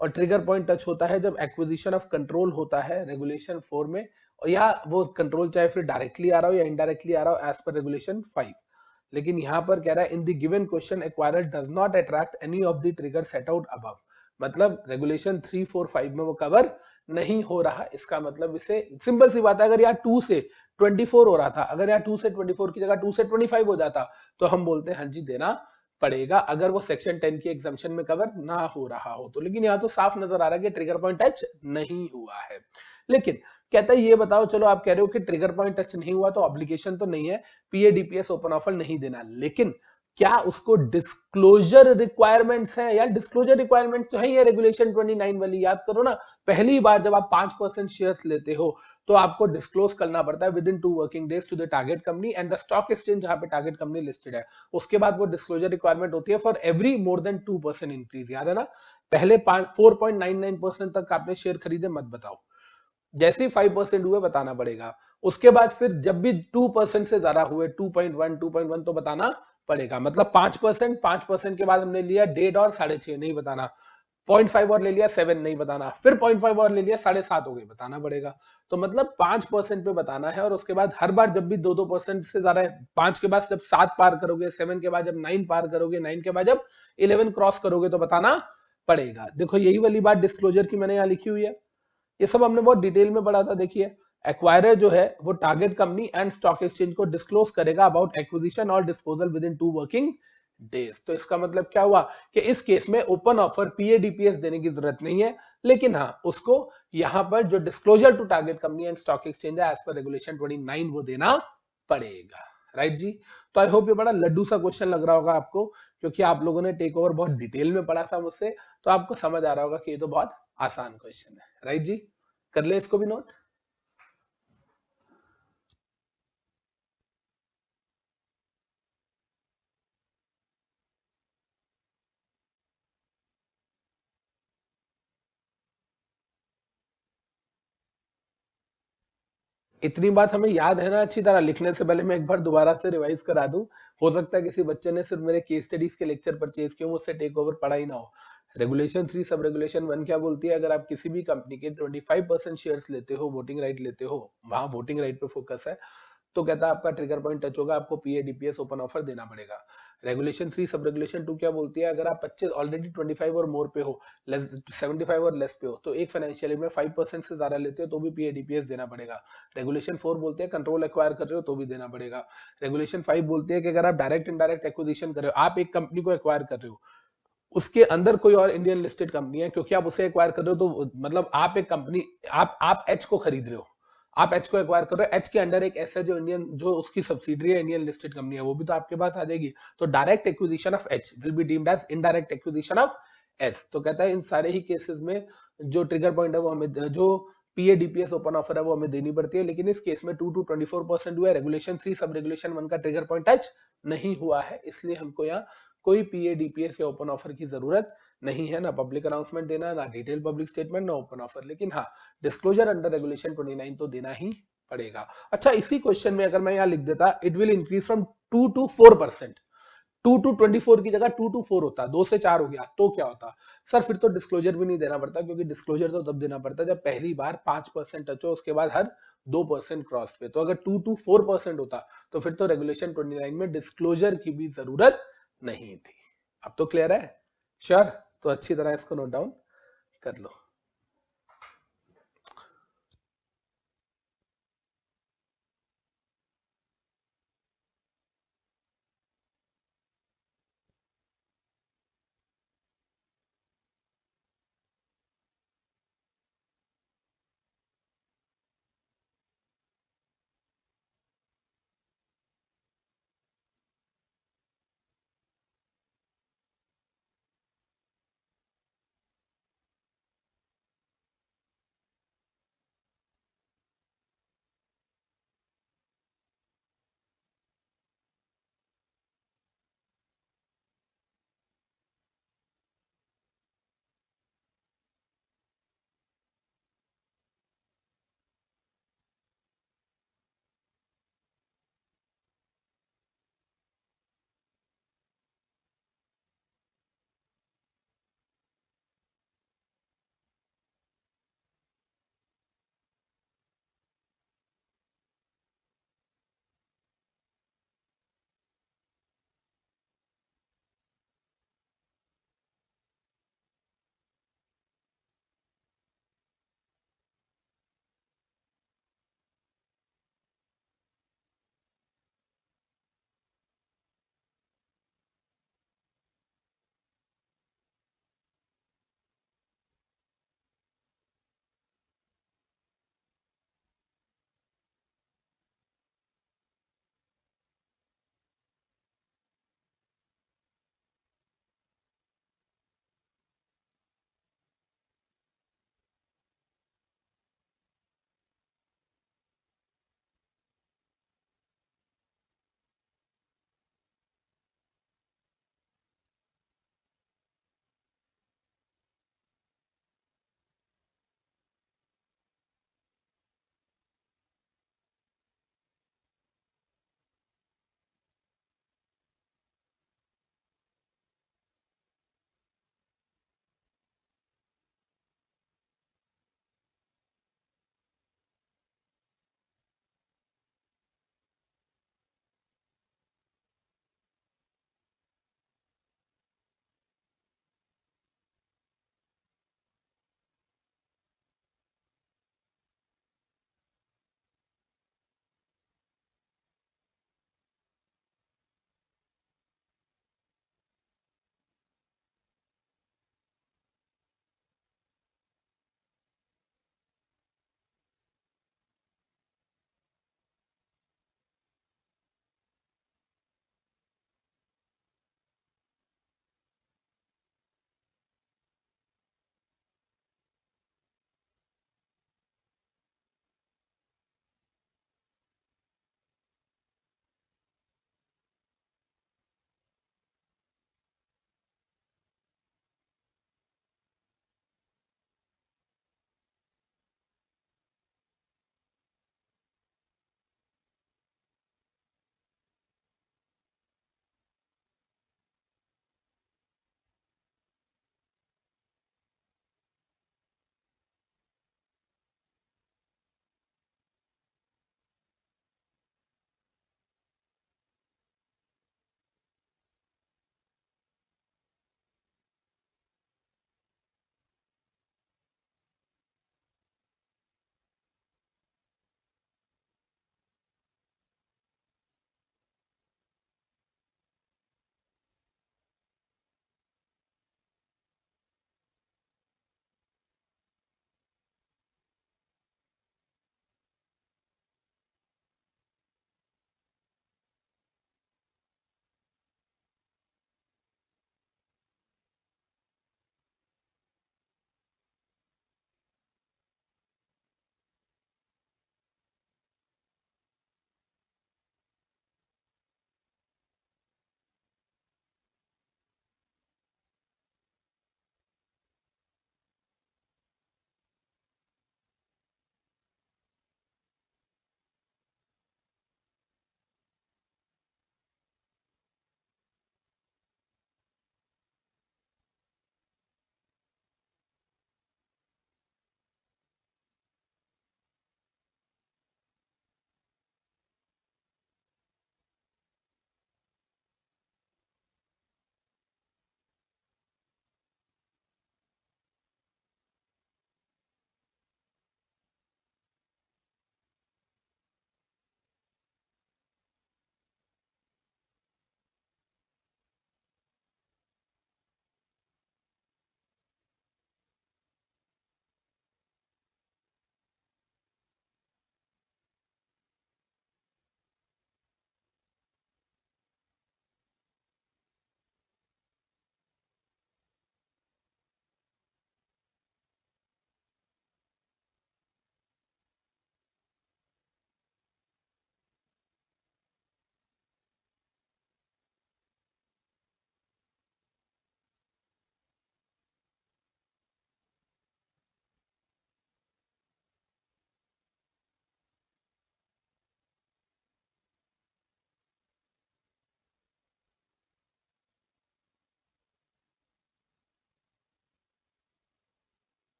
और ट्रिगर पॉइंट टच होता है जब एक्विजिशन ऑफ कंट्रोल होता है रेगुलेशन 4 में, और या वो कंट्रोल चाहे फिर डायरेक्टली आ रहा हो या इनडायरेक्टली आ रहा हो एज पर रेगुलेशन 5। लेकिन यहां पर कह रहा है in the given question acquirer does not attract any of the trigger set out above. मतलब रेगुलेशन 3 4 5 में वो कवर नहीं हो रहा। इसका मतलब इसे सिंपल सी बात है, अगर यहाँ 2 से 24 हो रहा था, अगर यहाँ 2 से 24 की जगह 2 से 25 हो जाता तो हम बोलते हैं हाँ जी देना पड़ेगा, अगर वो सेक्शन 10 की एग्जाम्पशन में कवर ना हो रहा हो तो। लेकिन यहाँ तो साफ नजर आ रहा है कि ट्रिगर पॉइंट टच नहीं हुआ है। लेकिन कहता है ये बताओ, चलो आप कह रहे हो कि ट्रिगर पॉइंट टच नहीं हुआ तो ऑब्लिगेशन तो नहीं है, पीएडीपीएस ओपन ऑफर नहीं देना, लेकिन क्या उसको डिस्क्लोजर रिक्वायरमेंट्स है? यार डिस्क्लोजर रिक्वायरमेंट्स तो है ये रेगुलेशन 29 वाली, याद करो ना। पहली बार जब आप 5% शेयर्स लेते हो तो आपको डिस्क्लोज करना पड़ता है within 2 working days to the target company and the stock exchange जहां पे टारगेट कंपनी लिस्टेड है। उसके बाद वो डिस्क्लोजर रिक्वायरमेंट होती है for every more than 2% increase, याद है ना। पहले 4.99% तक आपने शेयर खरीदे मत बताओ, जैसे ही 5% हुए बताना पड़ेगा। उसके बाद फिर जब भी 2% से ज्यादा हुए, 2.1 तो बताना पड़ेगा। मतलब 5%, 5% के बाद हमने लिया 1.5 और 6.5 नहीं बताना, 0.5 और ले लिया 7 नहीं बताना, फिर 0.5 और ले लिया 7.5 हो गई बताना पड़ेगा। तो मतलब 5% पे बताना है। और उसके बाद हर बार जब भी 2% से ज्यादा, 5 के बाद जब 7 पार करोगे, 7 के बाद जब 9 पार करोगे, 9 के बाद जब 11 क्रॉस करोगे तो बताना पड़ेगा। देखो यही वाली बात डिस्क्लोजर की मैंने यहाँ लिखी हुई है, ये सब हमने बहुत डिटेल में पढ़ा था। देखिए एक्वायरर जो है वो target company and stock exchange को डिस्क्लोज करेगा अबाउट एक्विजिशन और disposal with in 2 working days. तो इसका मतलब क्या हुआ कि इस केस में ओपन ऑफर पीएडीपीएस देने की जरूरत नहीं है, लेकिन हाँ उसको यहाँ पर जो disclosure to target company and stock exchange है एज पर रेगुलेशन 29 वो देना पड़ेगा। राइट जी। तो आई होप ये बड़ा लड्डू सा क्वेश्चन लग रहा होगा आपको, क्योंकि आप लोगों ने टेक ओवर बहुत डिटेल में पढ़ा था मुझसे, तो आपको समझ आ रहा होगा कि ये तो बहुत आसान क्वेश्चन है। राइट जी, कर ले इसको भी नोट। इतनी बात हमें याद है ना अच्छी तरह, लिखने से पहले मैं एक बार दोबारा से रिवाइज करा दूं। हो सकता है किसी बच्चे ने सिर्फ मेरे केस स्टडीज के लेक्चर परचेज किए, मुझसे टेक ओवर पढ़ा ही ना हो। रेगुलेशन 3 सब रेगुलेशन 1 क्या बोलती है? अगर आप किसी भी कंपनी के 25% शेयर्स लेते हो, वोटिंग राइट लेते हो, वहां वोटिंग राइट पे फोकस है, तो कहता है आपका ट्रिगर पॉइंट टच होगा, आपको पीएडीपीएस ओपन ऑफर देना पड़ेगा। रेगुलेशन 3 सब रेगुलेशन 2 क्या बोलती है? अगर आप 25 ऑलरेडी 25 और मोर पे हो, लेस 75 और लेस पे हो, तो एक फाइनेंशियल ईयर में 5% से ज्यादा लेते हो तो भी पीएडीपीएस देना पड़ेगा। रेगुलेशन 4 बोलते हैं कंट्रोल एक्वायर कर रहे हो तो भी देना पड़ेगा। रेगुलेशन 5 बोलते हैं कि अगर आप डायरेक्ट इनडायरेक्ट एक्विजिशन कर रहे हो, आप एक कंपनी को एक्वायर कर रहे हो, उसके अंदर कोई और इंडियन लिस्टेड कंपनी है, क्योंकि आप उसे एक्वायर कर रहे हो तो मतलब आप एक कंपनी, आप एच को खरीद रहे हो, आप एच को एक्वायर कर रहे हो, एच के अंडर एक ऐसा जो इंडियन, जो उसकी सब्सिडरी है इंडियन लिस्टेड कंपनी है, वो भी तो आपके पास आ जाएगी। तो direct acquisition of H will be deemed as indirect acquisition of S. तो कहता है इन सारे ही केसेस में जो ट्रिगर पॉइंट है वो हमें, जो पीएडीपीएस ओपन ऑफर है वो हमें देनी पड़ती है। लेकिन इस केस में 2 to 24% हुआ है, रेगुलेशन 3 सब रेगुलेशन 1 का ट्रिगर पॉइंट टच नहीं हुआ है, इसलिए हमको यहाँ कोई पीएडीपीएस या ओपन ऑफर की जरूरत नहीं है, ना पब्लिक अनाउंसमेंट देना, ना डिटेल पब्लिक स्टेटमेंट, ना ओपन ऑफर। लेकिन हाँ डिस्क्लोजर अंडर रेगुलेशन 29 तो देना ही पड़ेगा। अच्छा इसी क्वेश्चन में अगर मैं यहाँ लिख देता it will increase from 2 to 4%, 2 to 24 की जगह 2 to 4 होता, 2 से 4 हो गया, तो क्या होता? सर फिर तो डिस्क्लोजर भी नहीं देना पड़ता, क्योंकि डिस्क्लोजर तो तब देना पड़ता है जब पहली बार 5% टच हो, उसके बाद हर 2% क्रॉस पे। तो अगर 2 to 4% होता तो फिर तो रेगुलेशन 29 में डिस्क्लोजर की भी जरूरत नहीं थी। अब तो क्लियर है? श्योर? तो अच्छी तरह इसको नोट डाउन कर लो।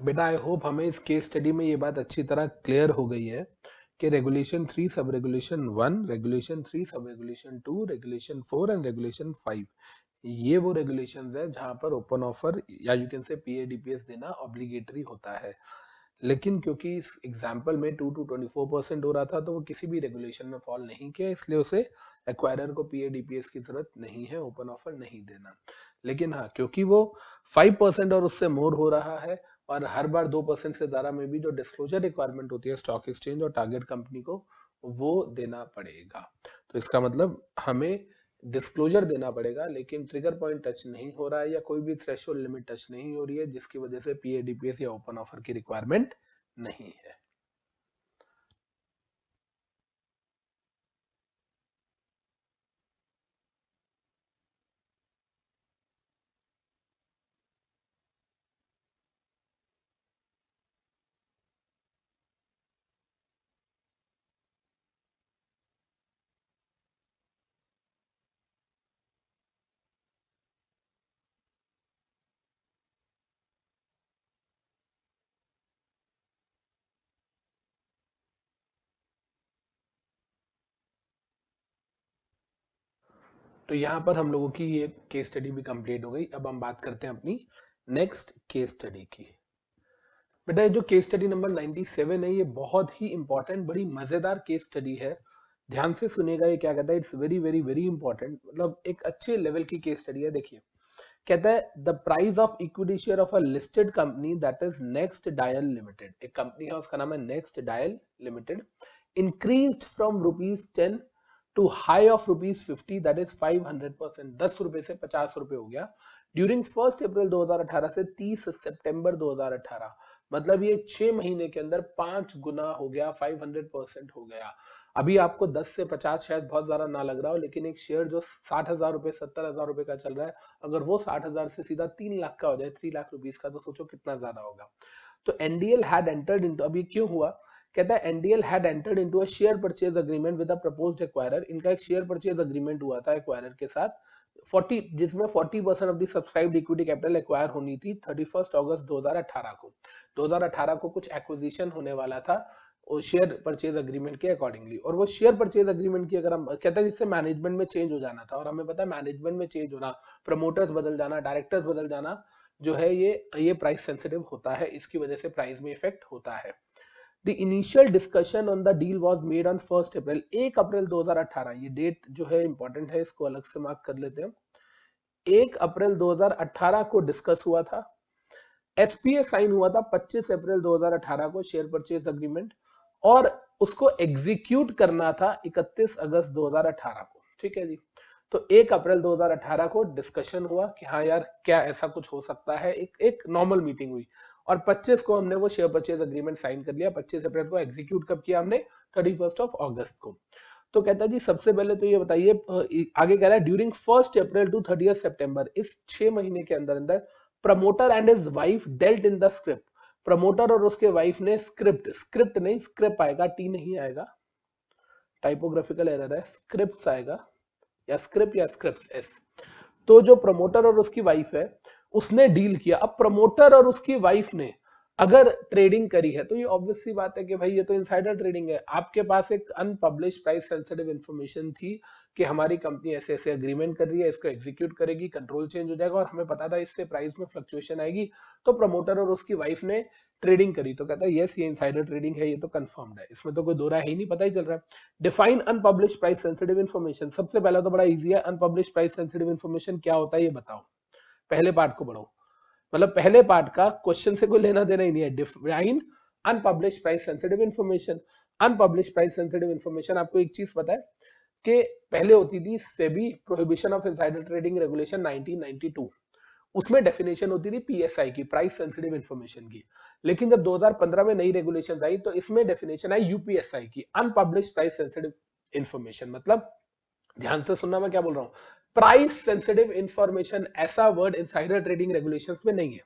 बेटा आई होप हमें इस केस स्टडी में ये बात अच्छी तरह क्लियर हो गई है कि regulation 3 sub regulation 1, regulation 3 sub regulation 2, regulation 4 and regulation 5 ये वो रेगुलेशंस है जहां पर ओपन ऑफर या यू कैन से पीएडीपीएस देना ऑब्लिगेटरी होता है। लेकिन क्योंकि इस एग्जाम्पल में 2 to 24% हो रहा था तो वो किसी भी रेगुलेशन में फॉल नहीं किया, इसलिए उसे एक्वायरर को पीएडीपीएस की जरूरत नहीं है ओपन ऑफर नहीं देना। लेकिन हाँ, क्योंकि वो 5% और उससे मोर हो रहा है और हर बार 2% से ज्यादा में भी जो डिस्क्लोजर रिक्वायरमेंट होती है स्टॉक एक्सचेंज और टारगेट कंपनी को वो देना पड़ेगा। तो इसका मतलब हमें डिस्क्लोजर देना पड़ेगा, लेकिन ट्रिगर पॉइंट टच नहीं हो रहा है या कोई भी थ्रेशोल्ड लिमिट टच नहीं हो रही है जिसकी वजह से पीएडीपीएस या ओपन ऑफर की रिक्वायरमेंट नहीं है। तो यहाँ पर हम लोगों की ये केस स्टडी भी कंप्लीट हो गई। अब हम बात करते हैं अपनी नेक्स्ट केस स्टडी की। बेटा ये जो केस स्टडी नंबर 97 है ये बहुत ही इंपॉर्टेंट बड़ी मजेदार केस स्टडी है। ध्यान से सुनिएगा ये क्या कहता है, it's very very very important, मतलब एक अच्छे लेवल की केस स्टडी है। देखिए कहता है the price of equity share of a listed company that is next dial limited, एक कंपनी है उसका नाम है next dial limited, increased from ₹10 to high of ₹50 that is 500%, 10 रुपए से 50 रुपए हो गया ड्यूरिंग 1 अप्रैल 2018 से 30 सितंबर 2018। मतलब ये 6 महीने के अंदर 5 गुना हो गया, 500% हो गया। अभी आपको 10 से 50 शायद बहुत ज्यादा ना लग रहा हो, लेकिन एक शेयर जो 60,000 रुपए 70,000 रुपए का चल रहा है, अगर वो 60,000 से सीधा 3 लाख का हो जाए, 3 लाख रुपीस का, तो सोचो कितना ज्यादा होगा। तो एनडीएल हैड एंटर्ड इनटू, अब ये क्यों हुआ, कहता है NDL had entered into a share purchase agreement with a proposed acquirer, इनका एक शेयर परचेज एग्रीमेंट हुआ था एक्वायरर के साथ 40, जिसमें 40% of the subscribed equity capital acquire होनी थी 31 अगस्त 2018 को। 2018 को कुछ एक्विजिशन होने वाला था शेयर परचेज एग्रीमेंट के अकॉर्डिंगली, और वो शेयर परचेज एग्रीमेंट की अगर हम कहते हैं जिससे मैनेजमेंट में चेंज हो जाना था, और हमें पता है मैनेजमेंट में चेंज होना, प्रमोटर्स बदल जाना, डायरेक्टर्स बदल जाना जो है ये प्राइस सेंसिटिव होता है, इसकी वजह से प्राइस में इफेक्ट होता है। The initial discussion on the deal was made on 1 अप्रैल, 1 अप्रैल 2018, ये डेट जो है इंपॉर्टेंट है, इसको अलग से मार्क कर लेते हैं। 1 अप्रैल 2018 को डिस्कस हुआ था, एसपीए साइन हुआ था 25 अप्रैल 2018 को शेयर परचेज एग्रीमेंट, और उसको एग्जीक्यूट करना था 31 अगस्त 2018 को। ठीक है जी। तो 1 अप्रैल 2018 को डिस्कशन हुआ कि हाँ यार क्या ऐसा कुछ हो सकता है, एक नॉर्मल मीटिंग हुई, और 25 को हमने वो शेयर परचेज एग्रीमेंट साइन कर लिया। 25 अप्रैल को एग्जीक्यूट कब किया हमने, 31 अगस्त को। तो कहता है जी सबसे पहले तो ये बताइए, आगे कह रहा है ड्यूरिंग 1 अप्रैल टू 30 सितंबर, इस 6 महीने के अंदर अंदर promoter and his wife dealt in the script, promoter और उसके वाइफ ने स्क्रिप्ट, स्क्रिप्ट नहीं स्क्रिप्ट आएगा, टी नहीं आएगा, टाइपोग्राफिकल एरर है, स्क्रिप्ट आएगा या स्क्रिप्ट या स्क्रिप्ट एस। तो जो प्रमोटर और उसकी वाइफ है उसने डील किया। अब प्रमोटर और उसकी वाइफ ने अगर ट्रेडिंग करी है तो ये ऑब्वियस सी बात है कि भाई ये तो इनसाइडर ट्रेडिंग है। आपके पास एक अनपब्लिश प्राइस सेंसिटिव इंफॉर्मेशन थी कि हमारी कंपनी ऐसे ऐसे एग्रीमेंट कर रही है, इसको एग्जीक्यूट करेगी, कंट्रोल चेंज हो जाएगा, और हमें पता था इससे प्राइस में फ्लक्चुएशन आएगी, तो प्रमोटर और उसकी वाइफ ने ट्रेडिंग करी। तो कहता है यस ये इनसाइडर ट्रेडिंग है, ये तो कंफर्म्ड है, इसमें तो कोई दो राय ही नहीं, पता ही चल रहा है। Define unpublish price sensitive information, सबसे पहला तो बड़ा इजी है, अनपब्लिश प्राइस सेंसिटिव इंफॉर्मेशन क्या होता है ये बताओ। पहले पार्ट को बढ़ो, मतलब पहले पार्ट का क्वेश्चन से कोई लेना देना ही नहीं है। Define unpublish price sensitive information, unpublish price sensitive information, आपको एक चीज पता है कि पहले होती थी SEBI prohibition of insider trading regulation 1992, उसमें डेफिनेशन होती थी पीएसआई की, प्राइस सेंसिटिव इंफॉर्मेशन की। लेकिन जब 2015 में नई रेगुलेशन आई तो इसमें डेफिनेशन आई यूपीएसआई की, अनपब्लिश प्राइस सेंसिटिव इंफॉर्मेशन। मतलब ध्यान से सुनना मैं क्या बोल रहा हूं, प्राइस सेंसिटिव इंफॉर्मेशन ऐसा वर्ड इनसाइडर ट्रेडिंग रेगुलेशंस में नहीं है।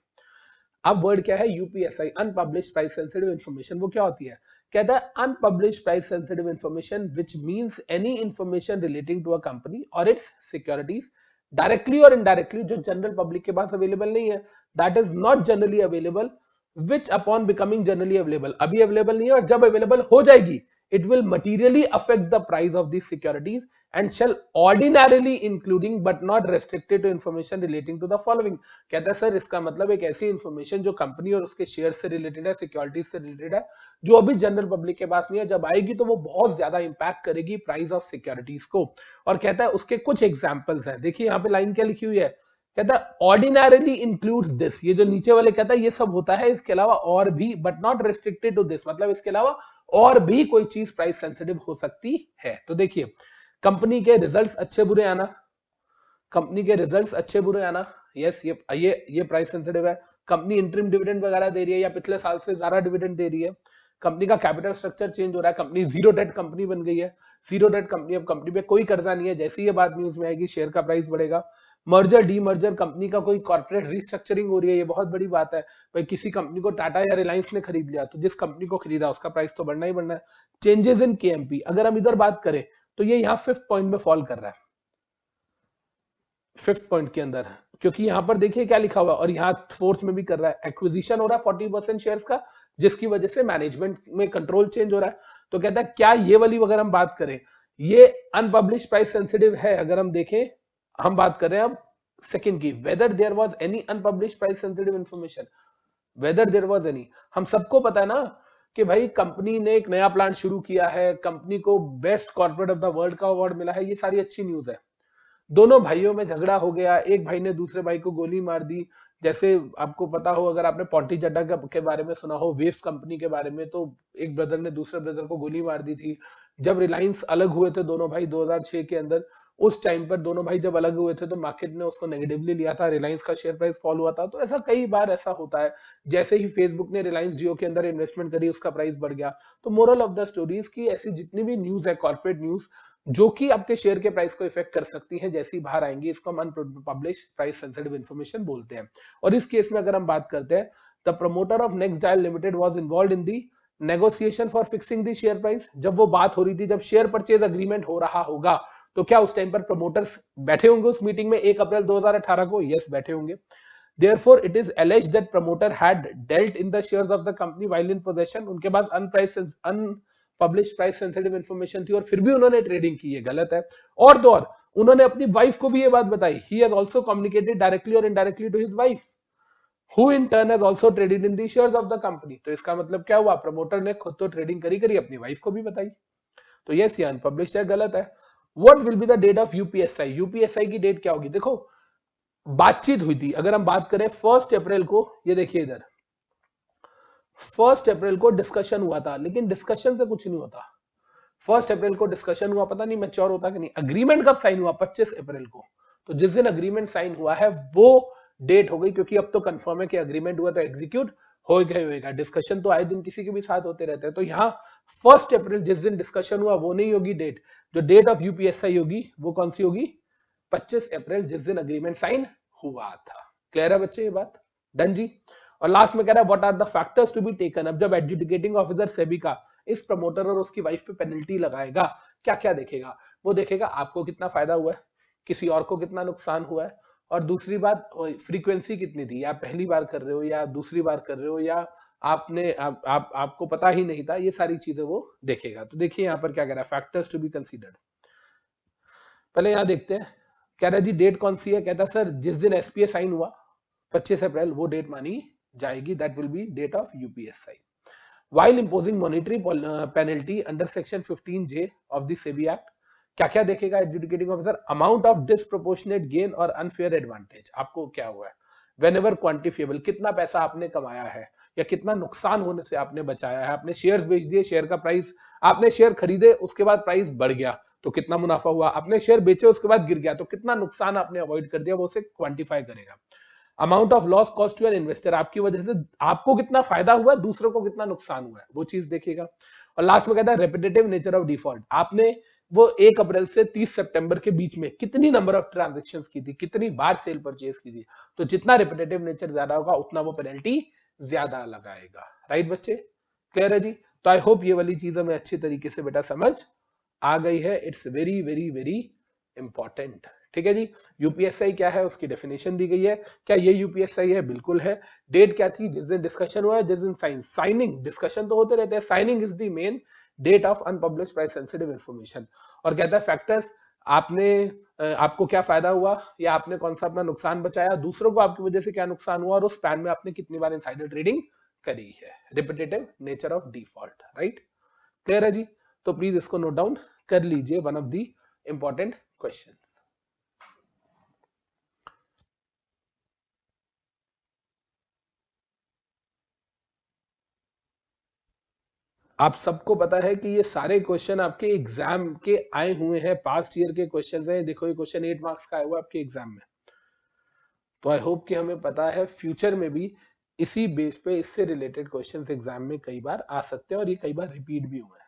अब वर्ड क्या है, UPSI, unpublished price sensitive information. वो क्या होती है, कहता है unpublished price sensitive information which means any information relating to a company और इट्स सिक्योरिटीज डायरेक्टली और इनडायरेक्टली जो जनरल पब्लिक के पास अवेलेबल नहीं है, that is not generally available which upon becoming generally available, अभी अवेलेबल नहीं है और जब अवेलेबल हो जाएगी it will materially affect the price of these securities and shall ordinarily including but not restricted to information relating to the following। कहता है sir इसका मतलब एक ऐसी इंफॉर्मेशन जो कंपनी और उसके शेयर से रिलेटेड है, सिक्योरिटीज से रिलेटेड है, जो अभी जनरल पब्लिक के पास नहीं है, जब आएगी तो वो बहुत ज्यादा इंपैक्ट करेगी प्राइस ऑफ सिक्योरिटीज को। और कहता है उसके कुछ एग्जांपल्स हैं, देखिए यहाँ पे लाइन क्या लिखी हुई है, कहता है ऑर्डिनरली इंक्लूड्स दिस, ये जो नीचे वाले कहता है ये सब होता है, इसके अलावा और भी, but not restricted to this, मतलब इसके अलावा और भी कोई चीज प्राइस सेंसिटिव हो सकती है। तो देखिए कंपनी के रिजल्ट्स अच्छे बुरे आना, कंपनी के रिजल्ट्स अच्छे बुरे आना, यस ये प्राइस सेंसिटिव है। कंपनी इंटरिम डिविडेंड वगैरह दे रही है या पिछले साल से ज्यादा डिविडेंड दे रही है, कंपनी का कैपिटल स्ट्रक्चर चेंज हो रहा है, कंपनी जीरो डेट कंपनी बन गई है, जीरो डेट कंपनी, अब कंपनी पे कोई कर्जा नहीं है, जैसे ये बात न्यूज में आएगी शेयर का प्राइस बढ़ेगा। मर्जर डीमर्जर, कंपनी का कोई कॉर्पोरेट रिस्ट्रक्चरिंग हो रही है, ये बहुत बड़ी बात है भाई, किसी कंपनी को टाटा या रिलायंस ने खरीद लिया तो जिस कंपनी को खरीदा उसका प्राइस तो बढ़ना ही बढ़ना है। चेंजेस इन केएमपी, अगर हम इधर बात करें तो ये यहाँ 5th पॉइंट में फॉल कर रहा है, 5th पॉइंट के अंदर, क्योंकि यहां पर देखिए क्या लिखा हुआ है, और यहाँ 4th में भी कर रहा है, एक्विजिशन हो रहा है 40% शेयर्स का, जिसकी वजह से मैनेजमेंट में कंट्रोल चेंज हो रहा है। तो कहता है क्या ये वाली अगर हम बात करें, ये अनपब्लिश प्राइस सेंसिटिव है, अगर हम देखें, हम बात कर रहे हैं अब सेकंड की, whether there was any unpublished price sensitive information, whether there was any. हम सबको पता है ना कि भाई कंपनी ने एक नया प्लांट शुरू किया है, कंपनी को best corporate of the world का अवार्ड मिला है, ये सारी अच्छी न्यूज है। दोनों भाइयों में झगड़ा हो गया, एक भाई ने दूसरे भाई को गोली मार दी, जैसे आपको पता हो, अगर आपने पॉन्टी चड्डा के बारे में सुना हो, वेव्स कंपनी के बारे में, तो एक ब्रदर ने दूसरे ब्रदर को गोली मार दी थी। जब रिलायंस अलग हुए थे दोनों भाई 2006 के अंदर, उस टाइम पर दोनों भाई जब अलग हुए थे तो मार्केट ने उसको नेगेटिवली लिया था, रिलायंस का शेयर प्राइस फॉल हुआ था। तो ऐसा कई बार ऐसा होता है, जैसे ही फेसबुक ने रिलायंस जियो के अंदर इन्वेस्टमेंट करी उसका प्राइस बढ़ गया। तो मोरल ऑफ द स्टोरीज की ऐसी जितनी भी न्यूज है, कॉर्पोरेट न्यूज, जो कि आपके शेयर के प्राइस को इफेक्ट कर सकती है, जैसी बाहर आएंगी, इसको हम अनपब्लिश प्राइस सेंसिटिव इंफॉर्मेशन बोलते हैं। और इस केस में अगर हम बात करते हैं, the promoter of next dial limited was involved in the negotiation for fixing the share price. जब वो बात हो रही थी, जब शेयर परचेज अग्रीमेंट हो रहा होगा, तो क्या उस टाइम पर प्रमोटर्स बैठे होंगे उस मीटिंग में 1 अप्रैल 2018 को? यस, बैठे होंगे। Therefore, it is alleged that promoter had dealt in the shares of the company while in possession। उनके पास अनपब्लिश प्राइस सेंसिटिव इंफॉर्मेशन थी और फिर भी उन्होंने ट्रेडिंग की, ये गलत है। और तो और उन्होंने अपनी वाइफ को भी ये बात बताई, he has also communicated directly or indirectly to his wife, who in turn has also traded in the shares of the company। तो इसका मतलब क्या हुआ, प्रमोटर ने खुद तो ट्रेडिंग करी अपनी वाइफ को भी बताई। तो यस, ये अनपब्लिश है, गलत है। What will be the date of UPSI? UPSI की डेट क्या होगी? देखो बातचीत हुई थी, अगर हम बात करें 1 अप्रैल को, ये देखिए इधर 1 अप्रैल को डिस्कशन हुआ था, लेकिन डिस्कशन से कुछ नहीं होता। 1 अप्रैल को डिस्कशन हुआ, पता नहीं मैच्योर होता कि नहीं। अग्रीमेंट कब साइन हुआ? 25 अप्रैल को। तो जिस दिन अग्रीमेंट साइन हुआ है वो डेट हो गई, क्योंकि अब तो कंफर्म है कि अग्रीमेंट हुआ तो एग्जीक्यूट होएगा। डिस्कशन तो आए दिन किसी के भी साथ होते रहते हैं। तो यहाँ 1 अप्रैल जिस दिन डिस्कशन हुआ वो नहीं होगी डेट, जो डेट ऑफ यूपीएसआई होगी वो कौन सी होगी? 25 अप्रैल, जिस दिन अग्रीमेंट साइन हुआ था। क्लियर है बच्चे ये बात? डन जी। और लास्ट में कह रहा है what are the factors to be taken. अब जब एडजुडिकेटिंग ऑफिसर सेबी का इस प्रमोटर और उसकी वाइफ पे पेनल्टी लगाएगा, क्या क्या देखेगा? वो देखेगा आपको कितना फायदा हुआ है, किसी और को कितना नुकसान हुआ है, और दूसरी बात फ्रीक्वेंसी कितनी थी, या पहली बार कर रहे हो या दूसरी बार कर रहे हो, या आपको पता ही नहीं था, ये सारी चीजें वो देखेगा। तो देखिए यहाँ पर क्या कह रहा है, फैक्टर्स टू बी कंसीडर्ड। पहले यहाँ देखते हैं, कह रहा है जी डेट कौन सी है? कहता है सर जिस दिन एसपीए साइन हुआ 25 अप्रैल, वो डेट मानी जाएगी, that will be date of UPSI. While imposing monetary penalty under section 15J of the SEBI Act, क्या क्या देखेगा adjudicating officer? Amount of disproportionate gain और अनफेयर एडवांटेज, आपको क्या हुआ है, वेनेवर क्वांटिफिएबल, कितना पैसा आपने कमाया है या कितना नुकसान होने से आपने बचाया है। आपने शेयर्स बेच दिए, शेयर का प्राइस, आपने शेयर खरीदे उसके बाद प्राइस बढ़ गया तो कितना मुनाफा हुआ, आपने शेयर बेचे उसके बाद गिर गया तो कितना नुकसान आपने अवॉइड कर दिया, वो उसे क्वांटिफाई करेगा। Amount of loss cost to an investor, आपकी वजह से आपको कितना फायदा हुआ, दूसरों को कितना नुकसान हुआ है, वो चीज देखेगा। और लास्ट में कहता है रेपिटेटिव नेचर ऑफ डिफॉल्ट, आपने वो 1 अप्रैल से 30 सितंबर के बीच में कितनी नंबर ऑफ ट्रांजैक्शंस की थी, कितनी बार सेल परचेज की थी। तो जितना रेपिटेटिव नेचर ज्यादा होगा उतना वो पेनल्टी ज्यादा लगाएगा। राइट बच्चे, क्लियर है जी? तो आई होप ये वाली चीज हमें अच्छी तरीके से बेटा समझ आ गई है। It's very very very important. ठीक है जी। यूपीएसआई क्या है उसकी डेफिनेशन दी गई है। क्या ये यूपीएसआई है? बिल्कुल है। डेट क्या थी? जिस दिन डिस्कशन हुआ है, जिस दिन साइनिंग, डिस्कशन तो होते रहते हैं, signing is the main date of unpublished price sensitive information. और कहता है फैक्टर्स, आपने आपको क्या फायदा हुआ या आपने कौन सा अपना नुकसान बचाया, दूसरों को आपकी वजह से क्या नुकसान हुआ, और उस स्पैन में आपने कितनी बार इनसाइडर ट्रेडिंग करी है। Repetitive nature of default, right. Clear है जी। तो प्लीज इसको नोट डाउन कर लीजिए, one of the important question. आप सबको पता है कि ये सारे क्वेश्चन आपके एग्जाम के आए हुए हैं, पास्ट ईयर के क्वेश्चन हैं। देखो ये क्वेश्चन 8 मार्क्स का आया हुआ है आपके एग्जाम में। तो आई होप कि हमें पता है फ्यूचर में भी इसी बेस पे इससे रिलेटेड क्वेश्चंस एग्जाम में कई बार आ सकते हैं, और ये कई बार रिपीट भी हुए हैं।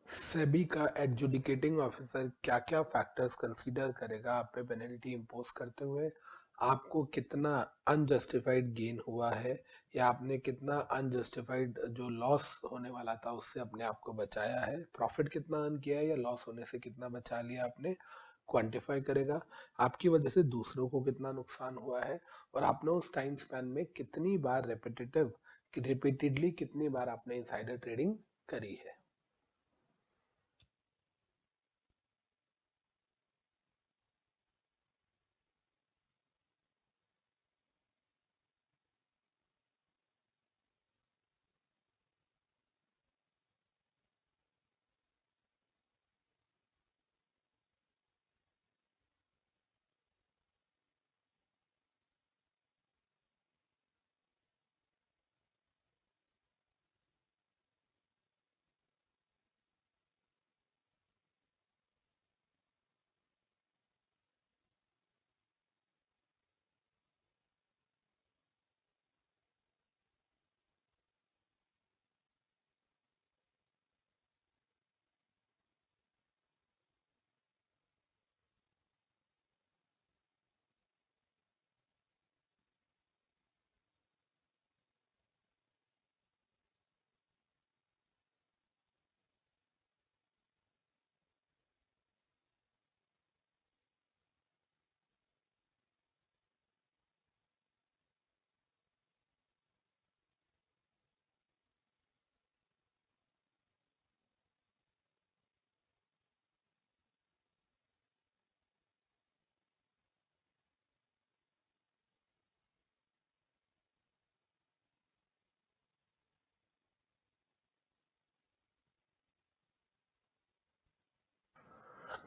सेबी का एडजुडिकेटिंग ऑफिसर क्या क्या फैक्टर्स कंसीडर करेगा आप पे पेनल्टी इंपोज करते हुए? आपको कितना अनजस्टिफाइड गेन हुआ है, या आपने कितना अनजस्टिफाइड जो लॉस होने वाला था उससे अपने आप को बचाया है? प्रॉफिट कितना अर्न किया है, या लॉस होने से कितना बचा लिया आपने? क्वांटिफाई करेगा। आपकी वजह से दूसरों को कितना नुकसान हुआ है, और आपने उस टाइम स्पैन में कितनी बार रिपीटेडली कितनी बार आपने इनसाइडर ट्रेडिंग करी है।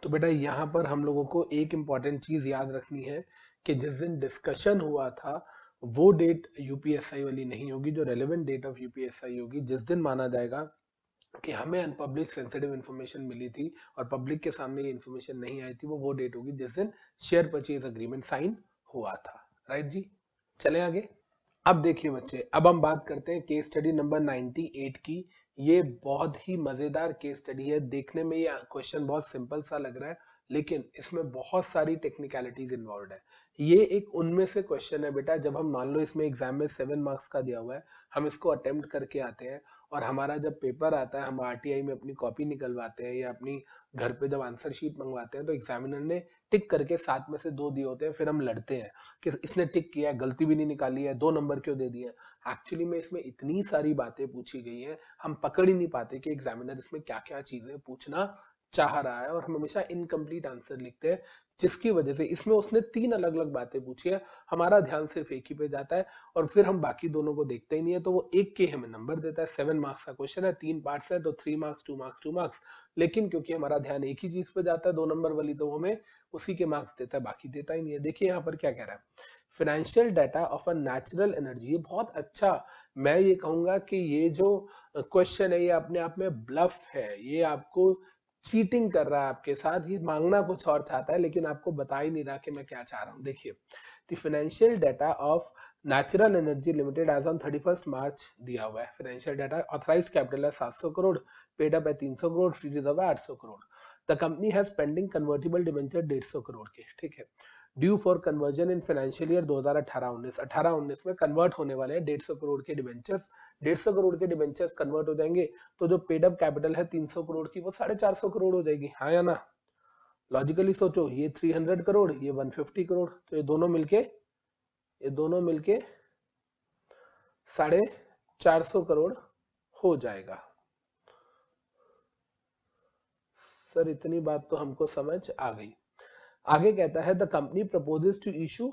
तो बेटा यहाँ पर हम लोगों को एक इम्पॉर्टेंट चीज याद रखनी है कि जिस दिन डिस्कशन हुआ था वो डेट यूपीएसआई वाली नहीं होगी। जो रेलेवेंट डेट ऑफ यूपीएसआई होगी, जिस दिन माना जाएगा कि हमें अनपब्लिक सेंसिटिव इन्फॉर्मेशन मिली थी और पब्लिक के सामने ये इन्फॉर्मेशन नहीं आई थी, वो डेट होगी जिस दिन शेयर परचेज अग्रीमेंट साइन हुआ था। राइट जी, चले आगे। अब देखिए बच्चे, अब हम बात करते हैं केस स्टडी नंबर 98 की। ये बहुत ही मजेदार केस स्टडी है। देखने में ये क्वेश्चन बहुत सिंपल सा लग रहा है, लेकिन इसमें बहुत सारी टेक्निकलिटीज इन्वॉल्व है। ये एक उनमें से क्वेश्चन है बेटा, जब हम मान लो इसमें एग्जाम में 7 मार्क्स का दिया हुआ है, हम इसको अटेम्प्ट करके आते हैं, और हमारा जब पेपर आता है हम आरटीआई में अपनी कॉपी निकलवाते हैं या अपनी घर पे जब आंसर शीट मंगवाते हैं, तो एग्जामिनर ने टिक करके 7 में से 2 दिए होते हैं, फिर हम लड़ते हैं कि इसने टिक किया, गलती भी नहीं निकाली है, 2 नंबर क्यों दे दिए। एक्चुअली में इसमें इतनी सारी बातें पूछी गई हैं, हम पकड़ ही नहीं पाते कि एग्जामिनर इसमें क्या क्या चीजें पूछना चाह रहा है, और हम हमेशा इनकम्प्लीट आंसर लिखते हैं, जिसकी वजह से इसमें उसने 3 अलग अलग बातें पूछी है, हमारा ध्यान सिर्फ एक ही पे जाता है, और फिर हम बाकी दोनों को देखते ही नहीं है, तो वो एक के हमें नंबर देता है। 7 मार्क्स का क्वेश्चन है, 3 पार्ट्स है, तो 3 मार्क्स 2 मार्क्स 2 मार्क्स। लेकिन क्योंकि हमारा ध्यान एक ही चीज पे जाता है, 2 नंबर वाली, तो हमें उसी के मार्क्स देता है, बाकी देता ही नहीं है। देखिए यहाँ पर क्या कह रहा है, financial data of a natural energy. ये बहुत अच्छा, मैं ये कहूंगा कि ये जो क्वेश्चन है ये अपने आप में ब्लफ है, ये आपको चीटिंग कर रहा है आपके साथ, ये मांगना कुछ और चाहता है लेकिन आपको बता ही नहीं रहा कि मैं क्या चाह रहा हूँ। देखिए, the financial data of natural energy limited as on 31 March दिया हुआ है। फाइनेंशियल डाटा, ऑथराइज्ड कैपिटल है 700 करोड़, पेड अप है 300 करोड़, फ्री रिजर्व है 800 crore. The company has pending convertible debenture 150 crore के, ठीक है, due for conversion in financial year 2018-19। 18-19 में कन्वर्ट होने वाले हैं 150 करोड़ के डिबेंचर्स। 150 करोड़ के डिबेंचर्स कन्वर्ट हो जाएंगे, तो जो पेड अप कैपिटल है 300 करोड़ की, वो 450 करोड़ हो जाएगी। हाँ या ना? लॉजिकली सोचो, ये 300 करोड़, ये 150 करोड़, तो ये दोनों मिलके 450 करोड़ हो जाएगा। सर इतनी बात तो हमको समझ आ गई। आगे कहता है, the company proposes to issue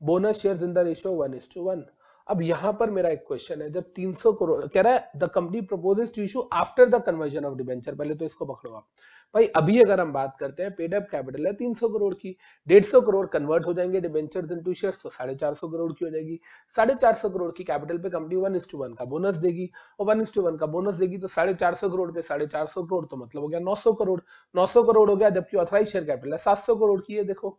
bonus shares in the ratio 1:1। अब यहां पर मेरा एक क्वेश्चन है, जब 300 करोड़ कह रहा है, the company proposes to issue after the conversion of debenture, पहले तो इसको पकड़ो आप भाई। अभी अगर हम बात करते हैं, पेड अप कैपिटल है 300 करोड़ की, 150 करोड़ कन्वर्ट हो जाएंगे डिबेंचर इनटू शेयर्स, तो 450 करोड़ की हो जाएगी। 450 करोड़ की कैपिटल पे कंपनी 1:1 का बोनस देगी, और 1:1 का बोनस देगी, तो 450 करोड़ पे 450 करोड़, तो मतलब हो गया 900 करोड़। 900 करोड़ हो गया, जबकि ऑथराइज शेयर कैपिटल है 700 करोड़ की है, देखो,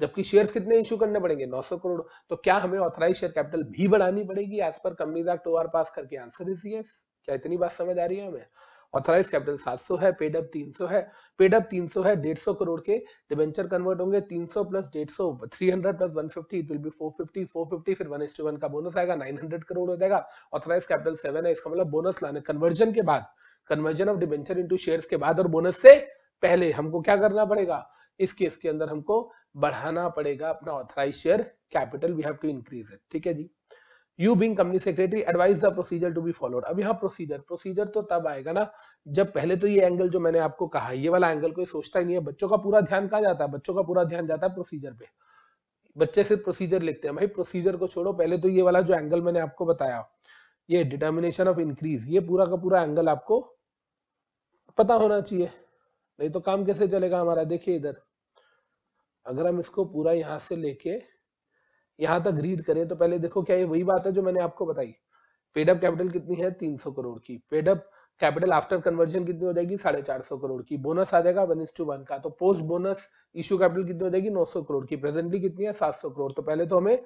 जबकि शेयर्स कितने इशू करने पड़ेंगे, 900 करोड़। तो क्या हमें ऑथराइज शेयर कैपिटल भी बढ़ानी पड़ेगी as per companies act OR पास करके? Answer is yes. क्या इतनी बात समझ आ रही है हमें? ऑथराइज कैपिटल 700 है, पेड अप 300 है, पेड अप 300 है, 150 करोड़ के डिबेंचर कन्वर्ट होंगे, 300 plus 150 300 plus 150 it will be 450, 450 फिर 1:1 का बोनस आएगा, 900 करोड़ हो जाएगा। ऑथराइज कैपिटल 7 है, इसका मतलब बोनस लाने कन्वर्जन के बाद, conversion of debenture into shares के बाद और बोनस से पहले हमको क्या करना पड़ेगा, इस केस के अंदर हमको बढ़ाना पड़ेगा अपना authorise share capital, we have to increase it. ठीक है जी। You being company secretary advise the procedure to be followed. अब यहाँ प्रोसीजर तो तब आएगा ना जब पहले तो ये एंगल जो मैंने आपको कहा, ये वाला एंगल कोई सोचता ही नहीं है। बच्चों का पूरा ध्यान कहाँ जाता है, बच्चों का पूरा ध्यान जाता है प्रोसीजर पे। बच्चे सिर्फ प्रोसीजर लिखते हैं, भाई प्रोसीजर को छोड़ो, पहले तो ये वाला जो एंगल मैंने आपको बताया, ये डिटर्मिनेशन ऑफ इंक्रीज, ये पूरा का पूरा एंगल आपको पता होना चाहिए, नहीं तो काम कैसे चलेगा हमारा। देखिए इधर अगर हम इसको पूरा यहां से लेके यहां तक रीड करें तो पहले देखो क्या ये वही बात है जो मैंने आपको बताई। पेड अप कैपिटल कितनी है, 300 करोड़ की। Paid up capital after conversion कितनी हो जाएगी, 450 करोड़ की। बोनस आ जाएगा 1:1 का। तो पोस्ट बोनस इश्यू कैपिटल कितनी हो जाएगी, 900 करोड़ की। प्रेजेंटली कितनी है, 700 करोड़। तो पहले तो हमें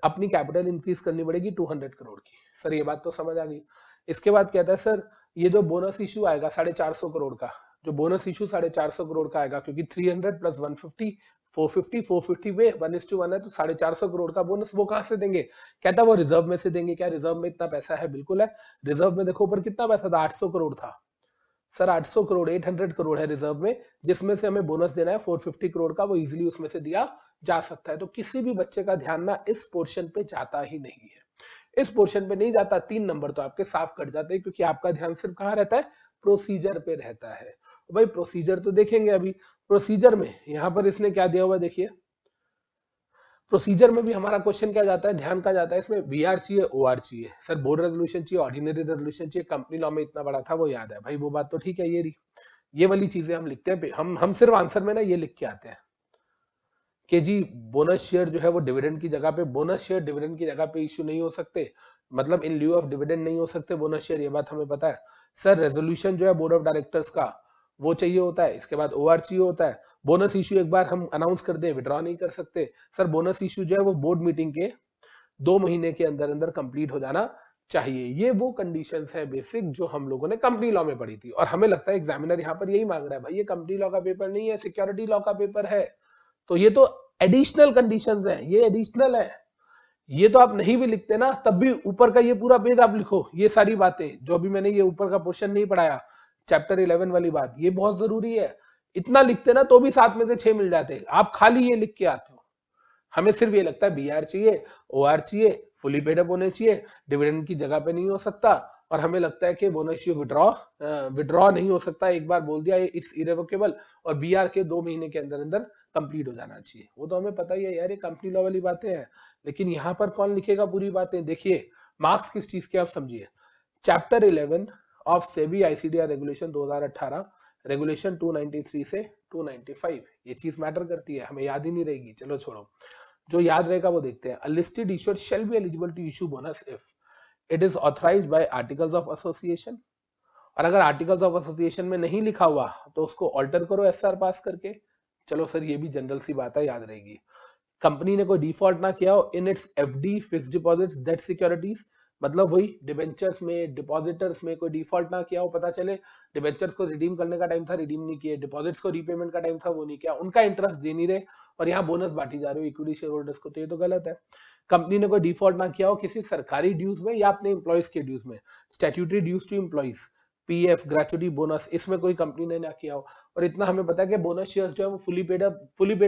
अपनी कैपिटल इंक्रीज करनी पड़ेगी 200 करोड़ की। सर ये बात तो समझ आ गई। इसके बाद कहता है सर ये जो बोनस इश्यू आएगा 450 करोड़ का, जो बोनस इशू 450 करोड़ का आएगा, क्योंकि 300 प्लस 150 450 पे 1:1 है, तो 450 करोड़ का बोनस वो कहां से देंगे। कहता है वो रिजर्व में से देंगे। क्या रिजर्व में इतना पैसा है, बिल्कुल है। रिजर्व में देखो ऊपर कितना पैसा था, 800 करोड़ था। सर 800 करोड़ 800 करोड़ है रिजर्व में, जिसमें से हमें बोनस देना है 450 करोड़ का, वो इजिली उसमें से दिया जा सकता है। तो किसी भी बच्चे का ध्यान ना इस पोर्शन पे जाता ही नहीं है, इस पोर्शन पे नहीं जाता। 3 नंबर तो आपके साफ कट जाते हैं, क्योंकि आपका ध्यान सिर्फ कहाँ रहता है, प्रोसीजर पे रहता है। भाई प्रोसीजर तो देखेंगे अभी। प्रोसीजर में यहां पर इसने क्या दिया हुआ देखिए, प्रोसीजर में भी हमारा क्वेश्चन क्या जाता है, ध्यान का जाता है इसमें, बीआर चाहिए, ओआर चाहिए। सर बोर्ड रेजोल्यूशन चाहिए, ऑर्डिनरी रेजोल्यूशन चाहिए, कंपनी लॉ में इतना बड़ा था वो याद है भाई, वो बात तो ठीक है। ये वाली चीजें हम लिखते हैं, हम सिर्फ आंसर में ना ये लिख के आते हैं कि जी बोनस शेयर जो है वो डिविडेंड की जगह पे, बोनस शेयर डिविडेंड की जगह पे इश्यू नहीं हो सकते, मतलब इन ल्यू ऑफ डिविडेंड नहीं हो सकते बोनस शेयर, ये बात हमें पता है। सर रेजोल्यूशन जो है बोर्ड ऑफ डायरेक्टर्स का वो चाहिए होता है, इसके बाद ओआर चाहिए होता है। बोनस इश्यू एक बार हम अनाउंस कर दें विड्रॉ नहीं कर सकते। सर बोनस इश्यू जो है वो बोर्ड मीटिंग के 2 महीने के अंदर अंदर कंप्लीट हो जाना चाहिए। ये वो कंडीशंस है बेसिक जो हम लोगों ने कंपनी लॉ में पढ़ी थी, और हमें लगता है एग्जामिनर यहाँ पर यही मांग रहा है, भाई ये कंपनी लॉ का पेपर नहीं है, सिक्योरिटी लॉ का पेपर है। तो ये तो एडिशनल कंडीशंस है, ये एडिशनल है। ये तो आप नहीं भी लिखते ना तब भी ऊपर का ये पूरा पेज आप लिखो, ये सारी बातें जो अभी मैंने ये ऊपर का पोर्शन नहीं पढ़ाया, चैप्टर 11 वाली बात, ये बहुत जरूरी है। इतना लिखते ना तो भी 7 में से 6 मिल जाते, आप खाली ये लिख के आते हो। हमें सिर्फ ये लगता है बीआर चाहिए, ओआर चाहिए, फुली पेड अप होने चाहिए, डिविडेंड की जगह पे नहीं हो सकता, और हमें लगता है कि बोनस इश्यू विड्रॉ नहीं हो सकता, एक बार बोल दिया इट्स इरेवोकेबल, और बीआर के 2 महीने के अंदर अंदर कंप्लीट हो जाना चाहिए। वो तो हमें पता ही है यार, ये कंपनी लॉ वाली बातें हैं। लेकिन यहाँ पर कौन लिखेगा पूरी बातें, देखिए मार्क्स किस चीज के आप समझिए। Chapter 11 of SEBI ICDR regulation 2018, regulation 293 से 295, ये चीज मैटर करती है, हमें याद ही नहीं रहेगी, चलो छोड़ो, जो याद रहेगा वो देखते हैं। A listed issuer shall be eligible to issue bonus if it is authorized by articles of association, और अगर आर्टिकल्स ऑफ एसोसिएशन में नहीं लिखा हुआ तो उसको ऑल्टर करो एसआर पास करके। चलो सर ये भी जनरल सी बात है, याद रहेगी। कंपनी ने कोई डिफॉल्ट ना किया हो in its FD, fixed deposits, debt securities, मतलब वही डिबेंचर्स में, डिपॉजिटर्स में कोई डिफॉल्ट ना किया हो, पता चले डिबेंचर्स को रिडीम करने का टाइम था, रिडीम नहीं किए, डिपॉजिट्स को रीपेमेंट का टाइम था, वो नहीं किया, उनका इंटरेस्ट दे नहीं रहे, और यहाँ बोनस बांटी जा रही हो इक्विटी शेयर होल्डर्स को, तो ये तो गलत है। कंपनी ने कोई डिफॉल्ट ना किया हो किसी सरकारी ड्यूज में या अपने एम्प्लॉयज के ड्यूज में, statutory dues to employees, PF, gratuity, bonus, इसमें कोई कंपनी ने ना किया हो। और इतना हमें पता है कि बोनस शेयर्स जो है वो फुली पेड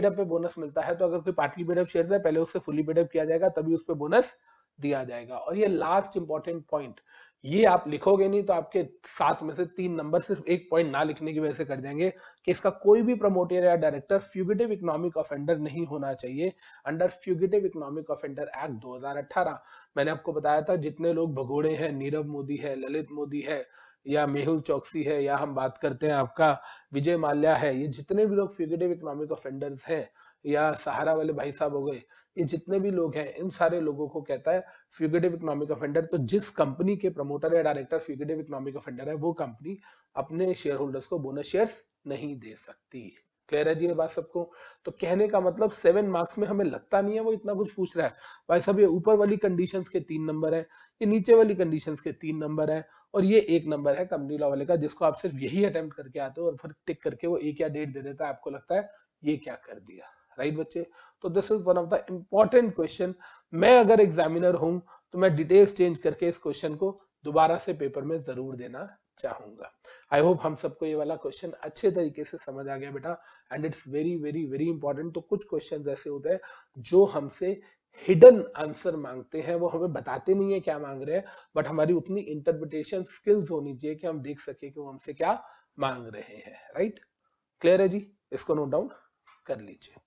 अप पे बोनस मिलता है, तो अगर कोई पार्टली पेड अप शेयर्स है पहले उससे फुली पेड अप किया जाएगा तभी उस पे बोनस दिया जाएगा। और ये लास्ट इंपॉर्टेंट पॉइंट, ये आप लिखोगे नहीं तो आपके 7 में से 3 नंबर सिर्फ एक पॉइंट ना लिखने की वजह से कर देंगे कि इसका कोई भी प्रमोटर या डायरेक्टर फ्यूगिटिव इकोनॉमिक ऑफेंडर नहीं होना चाहिए अंडर फ्यूगिटिव इकोनॉमिक ऑफेंडर एक्ट 2018। मैंने आपको बताया था जितने लोग भगोड़े हैं, नीरव मोदी है, ललित मोदी है, या मेहुल चौकसी है, या हम बात करते हैं आपका विजय माल्या है, ये जितने भी लोग फ्यूगिटिव इकोनॉमिक ऑफेंडर्स हैं, या सहारा वाले भाई साहब हो गए, ये जितने भी लोग हैं इन सारे लोगों को कहता है फ्यूगिटिव इकोनॉमिक ऑफेंडर। तो जिस कंपनी के प्रमोटर या डायरेक्टर फ्यूगिटिव इकोनॉमिक ऑफेंडर है वो कंपनी अपने शेयर होल्डर्स को बोनस शेयर्स नहीं दे सकती। क्लियर है जी ये बात सबको? तो कहने का मतलब 7 मार्क्स में हमें लगता नहीं है वो इतना कुछ पूछ रहा है। भाई साहब ये ऊपर वाली कंडीशंस के 3 नंबर है, ये नीचे वाली कंडीशंस के 3 नंबर है, और ये 1 नंबर है कंपनी लॉ वाले का, जिसको आप सिर्फ यही अटेम्प्ट करके आते हो और फिर टिक करके वो एक या डेढ़ दे देता है, आपको लगता है ये क्या कर दिया। राइट बच्चे? तो this is one of the important question. मैं अगर एग्जामिनर हूं तो मैं डिटेल्स चेंज करके इस क्वेश्चन को दोबारा से पेपर में जरूर देना चाहूंगा। आई होप हम सबको ये वाला क्वेश्चन अच्छे तरीके से समझ आ गया बेटा। And it's very very very important. तो कुछ क्वेश्चन ऐसे होते हैं जो हमसे हिडन आंसर मांगते हैं, वो हमें बताते नहीं है क्या मांग रहे हैं, बट हमारी उतनी इंटरप्रिटेशन स्किल्स होनी चाहिए कि हम देख सके कि वो हमसे क्या मांग रहे हैं। राइट? क्लियर है जी? इसको नोट डाउन कर लीजिए।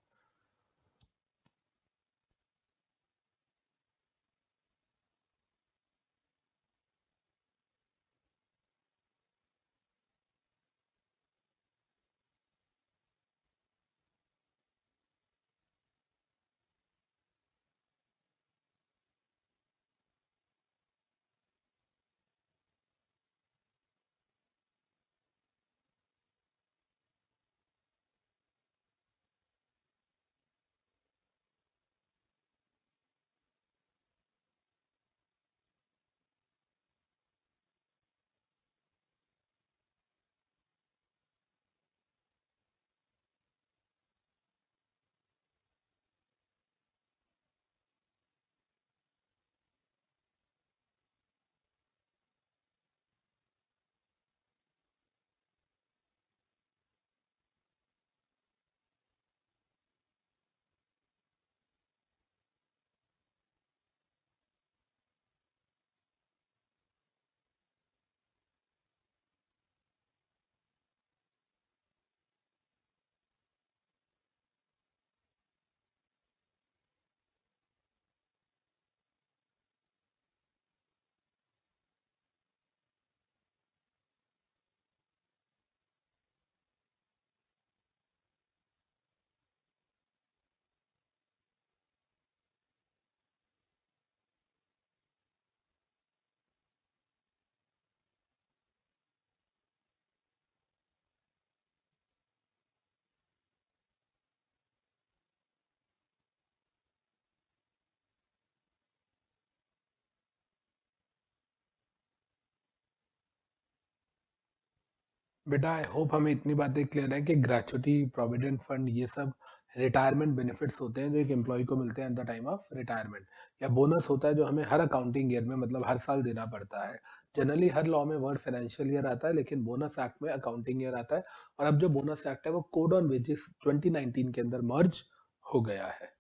बेटा आई होप हमें इतनी बातें क्लियर है कि ग्रेचुटी, प्रोविडेंट फंड, ये सब रिटायरमेंट बेनिफिट्स होते हैं जो एक एम्प्लॉय को मिलते हैं at the time of retirement, या बोनस होता है जो हमें हर अकाउंटिंग ईयर में, मतलब हर साल देना पड़ता है। जनरली हर लॉ में वर्ड फाइनेंशियल ईयर आता है, लेकिन बोनस एक्ट में अकाउंटिंग ईयर आता है। और अब जो बोनस एक्ट है वो कोड ऑन वेजेस 2019 के अंदर मर्ज हो गया है।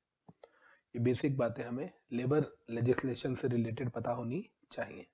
ये बेसिक बातें हमें लेबर लेजिस्लेशन से रिलेटेड पता होनी चाहिए।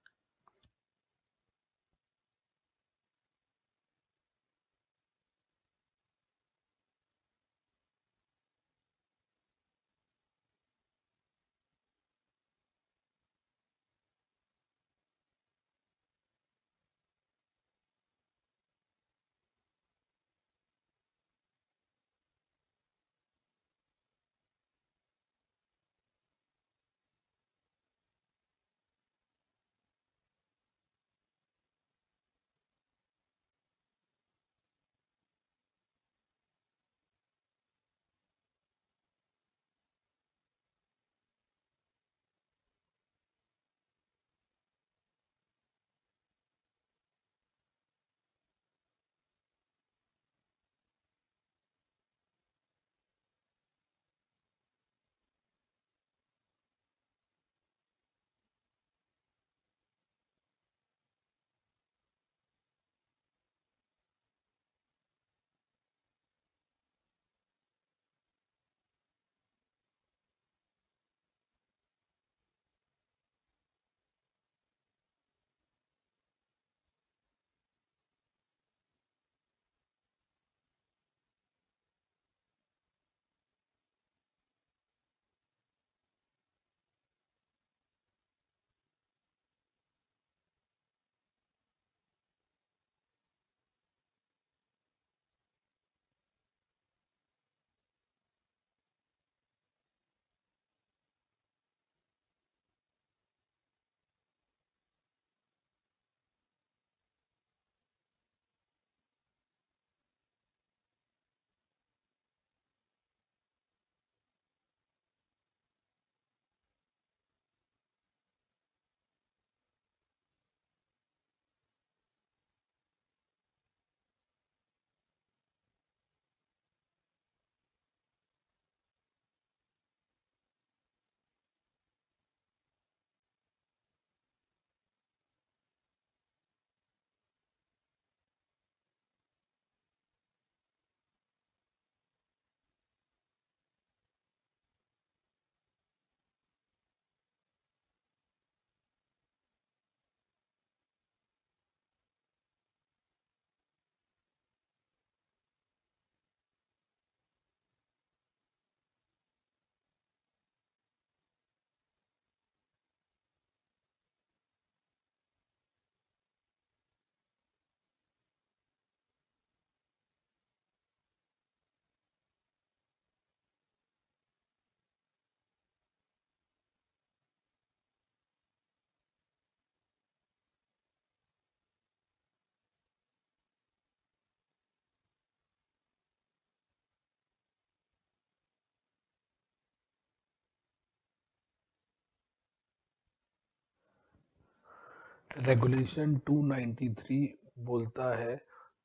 रेगुलेशन 293 बोलता है,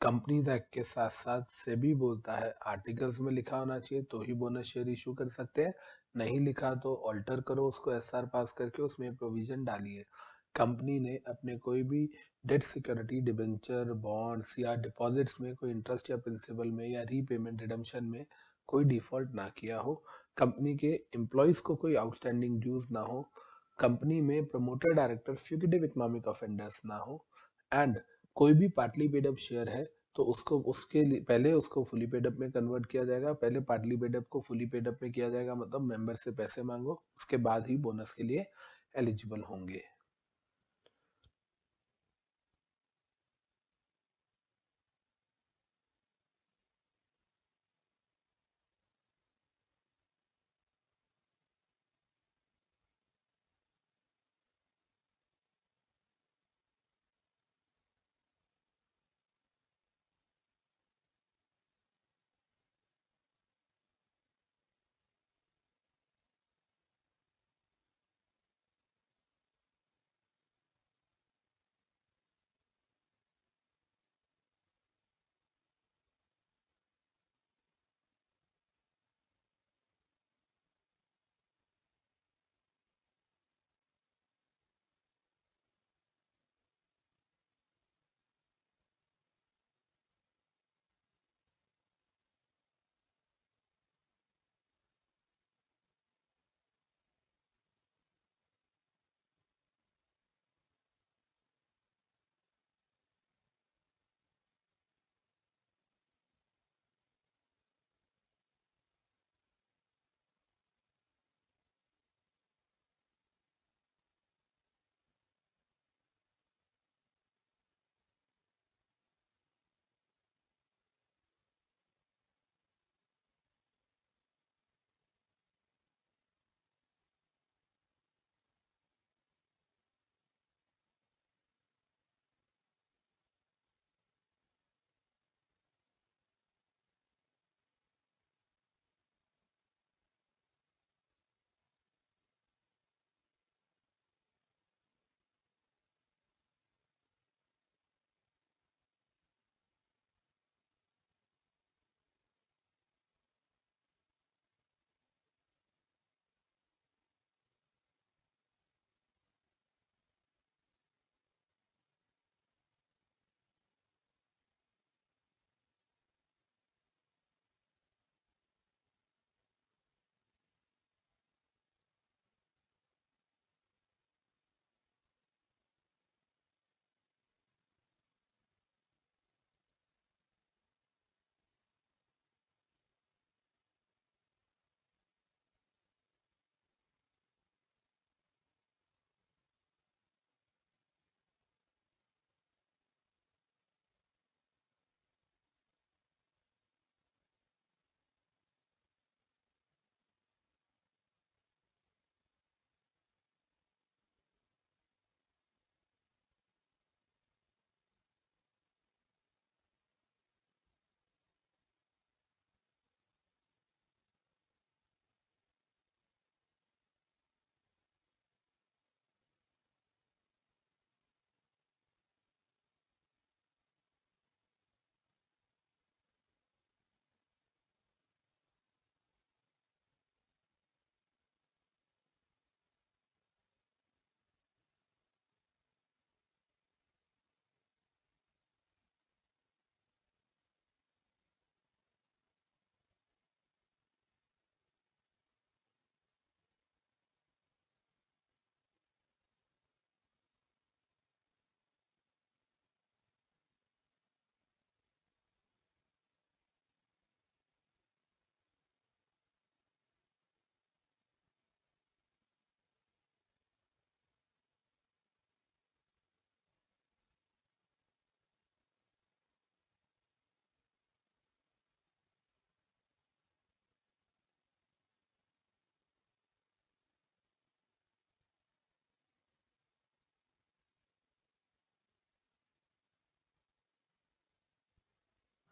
कंपनीज एक्ट के साथ साथ सेबी बोलता है आर्टिकल्स में लिखा होना चाहिए तो ही बोनस शेयर इशू कर सकते हैं, नहीं लिखा तो ऑल्टर करो उसको, एसआर पास करके उसमें प्रोविजन डालिए। कंपनी ने अपने कोई भी डेट सिक्योरिटी, डिबेंचर, बॉन्ड्स या डिपॉजिट्स में कोई इंटरेस्ट या प्रिंसिपल में या रीपेमेंट रिडम्पशन में कोई डिफॉल्ट ना किया हो, कंपनी के एम्प्लॉयज को कोई आउटस्टैंडिंग ड्यूज ना हो, कंपनी में प्रमोटर डायरेक्टर फ्यूगिटिव इकोनॉमिक ऑफेंडर्स ना हो, एंड कोई भी पार्टली पेड अप शेयर है तो उसको उसके लिए पहले उसको फुली पेड अप में कन्वर्ट किया जाएगा। पहले पार्टली पेड अप को फुली पेड अप में किया जाएगा, मतलब मेंबर से पैसे मांगो, उसके बाद ही बोनस के लिए एलिजिबल होंगे।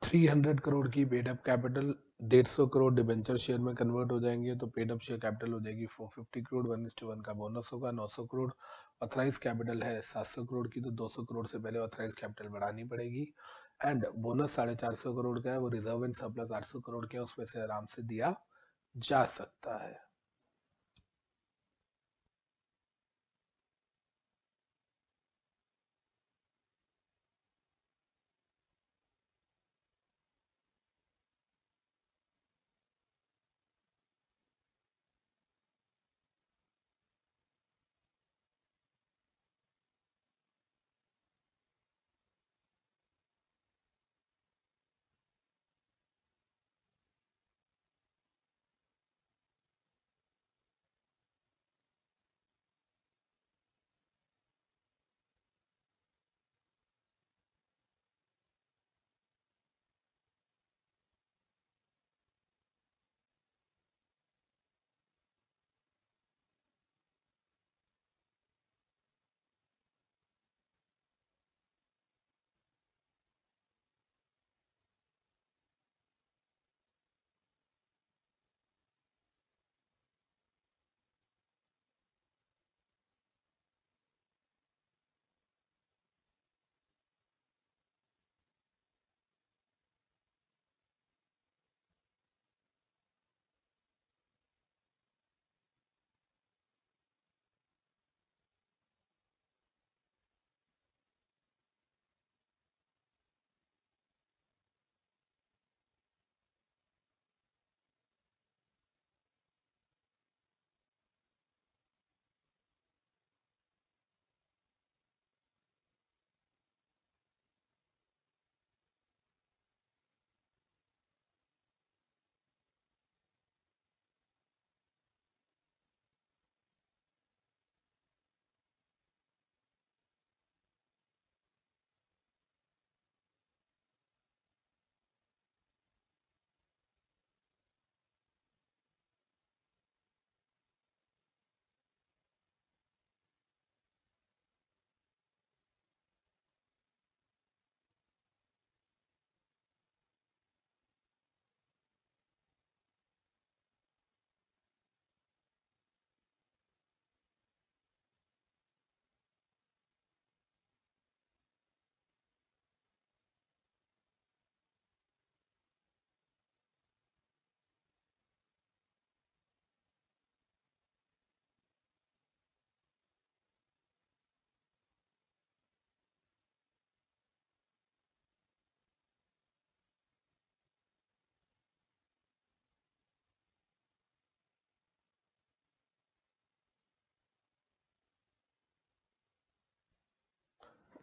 300 करोड़ की paid up capital 150 crore debenture share में कन्वर्ट हो जाएंगे, तो पेड अप शेयर कैपिटल हो जाएगी 450 करोड़, 1:1 का बोनस होगा 900 करोड़, ऑथराइज कैपिटल है 700 करोड़ की, तो 200 करोड़ से पहले ऑथराइज कैपिटल बढ़ानी पड़ेगी। एंड बोनस 450 करोड़ का है, वो रिजर्व एंड सरप्लस 800 करोड़ के, उसमें से आराम से दिया जा सकता है।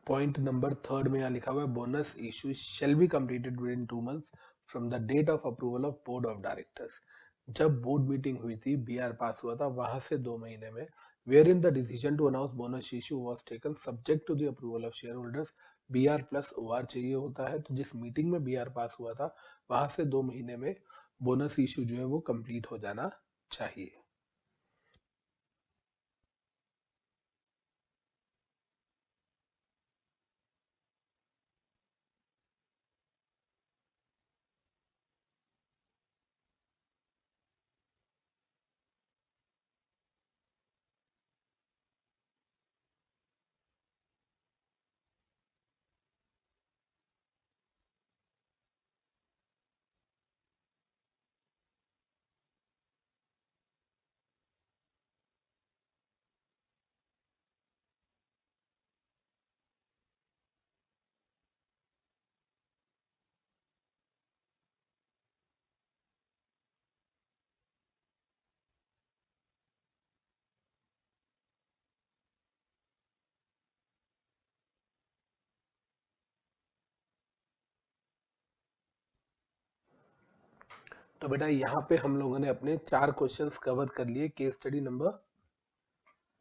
पॉइंट नंबर थर्ड में यहाँ लिखा हुआ है bonus issue shall be completed within 2 months from the date of approval of board of directors. जब बोर्ड मीटिंग हुई थी, बीआर पास हुआ था, वहां से 2 महीने में, wherein the decision to announce bonus issue was taken subject to the approval of shareholders. BR plus OR चाहिए होता है, तो जिस मीटिंग में बीआर पास हुआ था, वहां से 2 महीने में बोनस इशू जो है वो कंप्लीट हो जाना चाहिए। तो बेटा यहाँ पे हम लोगों ने अपने 4 क्वेश्चंस कवर कर लिए केस स्टडी नंबर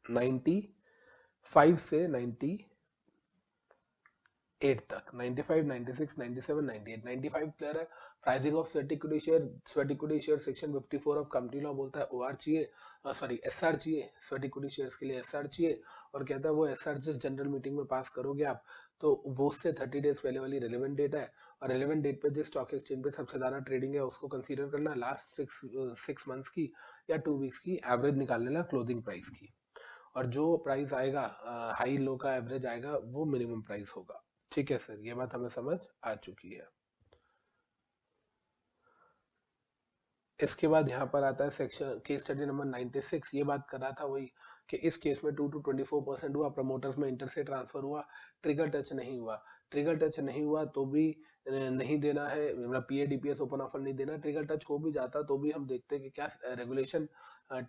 95 से 98 तक। 95, 96, 97, 98। 95 क्लियर है। Pricing of sweat equity share section 54 of company law बोलता है ओआर चाहिए, सॉरी एसआर चाहिए, स्वेट इक्विटी शेयर्स के लिए एसआर चाहिए, और कहता है वो एसआर जिस जनरल मीटिंग में पास करोगे आप, तो वो उससे 30 डेज पहले वाली रिलेवेंट डेट है, और रिलेवेंट डेट पे जिस स्टॉक एक्सचेंज पे सबसे ज्यादा ट्रेडिंग है उसको कंसीडर करना है, लास्ट 6 मंथ्स की या 2 वीक्स की एवरेज निकाल लेना क्लोजिंग प्राइस की। और जो प्राइस आएगा हाई लो का एवरेज आएगा वो मिनिमम प्राइस होगा। ठीक है सर, ये बात हमें समझ आ चुकी है। इसके बाद यहाँ पर आता है सेक्शन केस स्टडी नंबर 96। ये बात कर रहा था वही कि इस केस में 2 to 24% हुआ, प्रमोटर्स में इंटर से ट्रांसफर हुआ, ट्रिगर टच नहीं हुआ। ट्रिगर टच नहीं हुआ तो भी नहीं देना है, मतलब पीएडीपीएस ओपन ऑफर नहीं देना। ट्रिगर टच हो भी जाता तो भी हम देखते हैं कि क्या regulation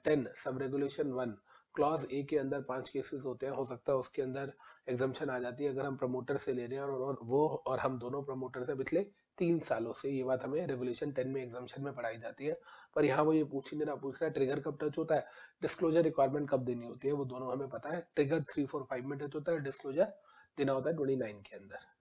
10 sub regulation 1 clause A के अंदर 5 केसेस होते हैं, हो सकता है उसके अंदर एग्जाम्पशन आ जाती है अगर हम प्रमोटर से ले रहे हैं और वो और हम दोनों प्रमोटर से पिछले 3 सालों से। ये बात हमें रेगुलेशन 10 में एग्जाम्पशन में पढ़ाई जाती है। पर यहाँ वो ये पूछ ही नहीं रहा, पूछ रहा है ट्रिगर कब टच होता है, डिस्क्लोजर रिक्वायरमेंट कब देनी होती है, वो दोनों हमें पता है। ट्रिगर 3 4 5 में टच होता है, डिस्क्लोजर देना होता है 29 के अंदर।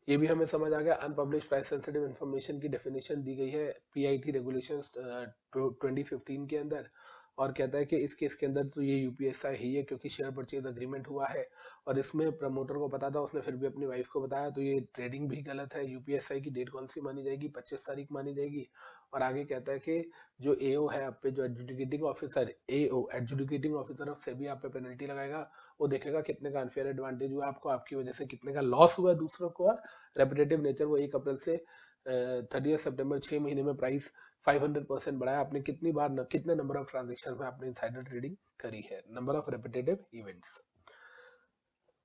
ये भी हमें समझ आ गया। अनपब्लिश प्राइस सेंसिटिव इन्फॉर्मेशन की डेफिनेशन दी गई है पीआईटी रेगुलेशंस 2015 के अंदर, और कहता है कि इस केस के अंदर तो ये यूपीएसआई ही है क्योंकि शेयर परचेज अग्रीमेंट हुआ है और इसमें प्रमोटर को पता था, उसने फिर भी अपनी वाइफ को बताया, तो ये ट्रेडिंग भी गलत है। यूपीएसआई की डेट कौन सी मानी जाएगी, 25 तारीख मानी जाएगी। और आगे कहता है कि जो एओ है आप पे, जो adjudicating officer, AO adjudicating officer of SEBI आप पे पेनल्टी लगाएगा। वो देखेगा कितने का अनफेयर एडवांटेज हुआ आपको, आपकी वजह से कितने का लॉस हुआ है दूसरों को। और रेपिटेटिव नेचर, वो 1 अप्रैल से 30 सितंबर 6 महीने में प्राइस 500% बढ़ाया। आपने कितनी बार कितने नंबर ऑफ ट्रांजेक्शन में आपने इनसाइडर ट्रेडिंग करी है, नंबर ऑफ रेपिटेटिव इवेंट्स।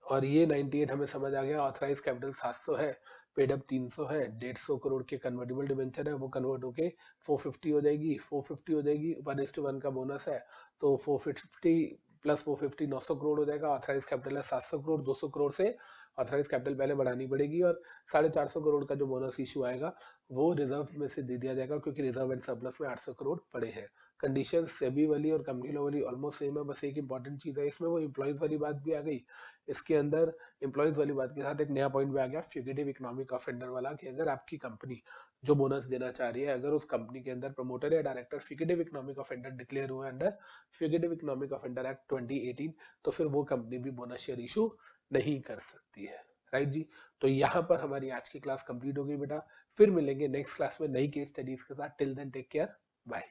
और ये 98 हमें समझ आ गया। ऑथराइज कैपिटल 700 है, पेड अप 300 है, 150 करोड़ के कन्वर्टिबल डिवेंचर है, वो कन्वर्ट होके 450 हो जाएगी, 450 हो जाएगी, 1:1 का बोनस है तो 450 प्लस 450 900 करोड़ हो जाएगा। ऑथराइज कैपिटल है 700 करोड़, 200 करोड़ से ऑथराइज कैपिटल पहले बढ़ानी पड़ेगी और 450 करोड़ का जो बोनस इशू आएगा वो रिजर्व में से दे दिया जाएगा क्योंकि रिजर्व एंड सरप्लस में 800 करोड़ पड़े हैं। कंडीशन सेबी वाली और कंपनी लॉ वाली ऑलमोस्ट सेम है, बस एक इंपॉर्टेंट चीज है इसमें, वो एम्प्लॉयज वाली बात भी आ गई। इसके अंदर एम्प्लॉयज वाली बात के साथ एक नया पॉइंट भी आ गया, फ्यूगिटिव इकोनॉमिक ऑफेंडर वाला, कि अगर आपकी कंपनी जो बोनस देना चाह रही है, अगर उस कंपनी के अंदर प्रमोटर या डायरेक्टर फ्यूगिटिव इकोनॉमिक ऑफेंडर डिक्लेयर हुआ अंडर फ्यूगिटिव इकोनॉमिक ऑफेंडर एक्ट 2018, तो फिर वो कंपनी भी बोनस शेयर इशू नहीं कर सकती है। राइट जी। तो यहाँ पर हमारी आज की क्लास कंप्लीट हो गई बेटा। फिर मिलेंगे नेक्स्ट क्लास में नई केस स्टडीज के साथ। Till then take care, bye.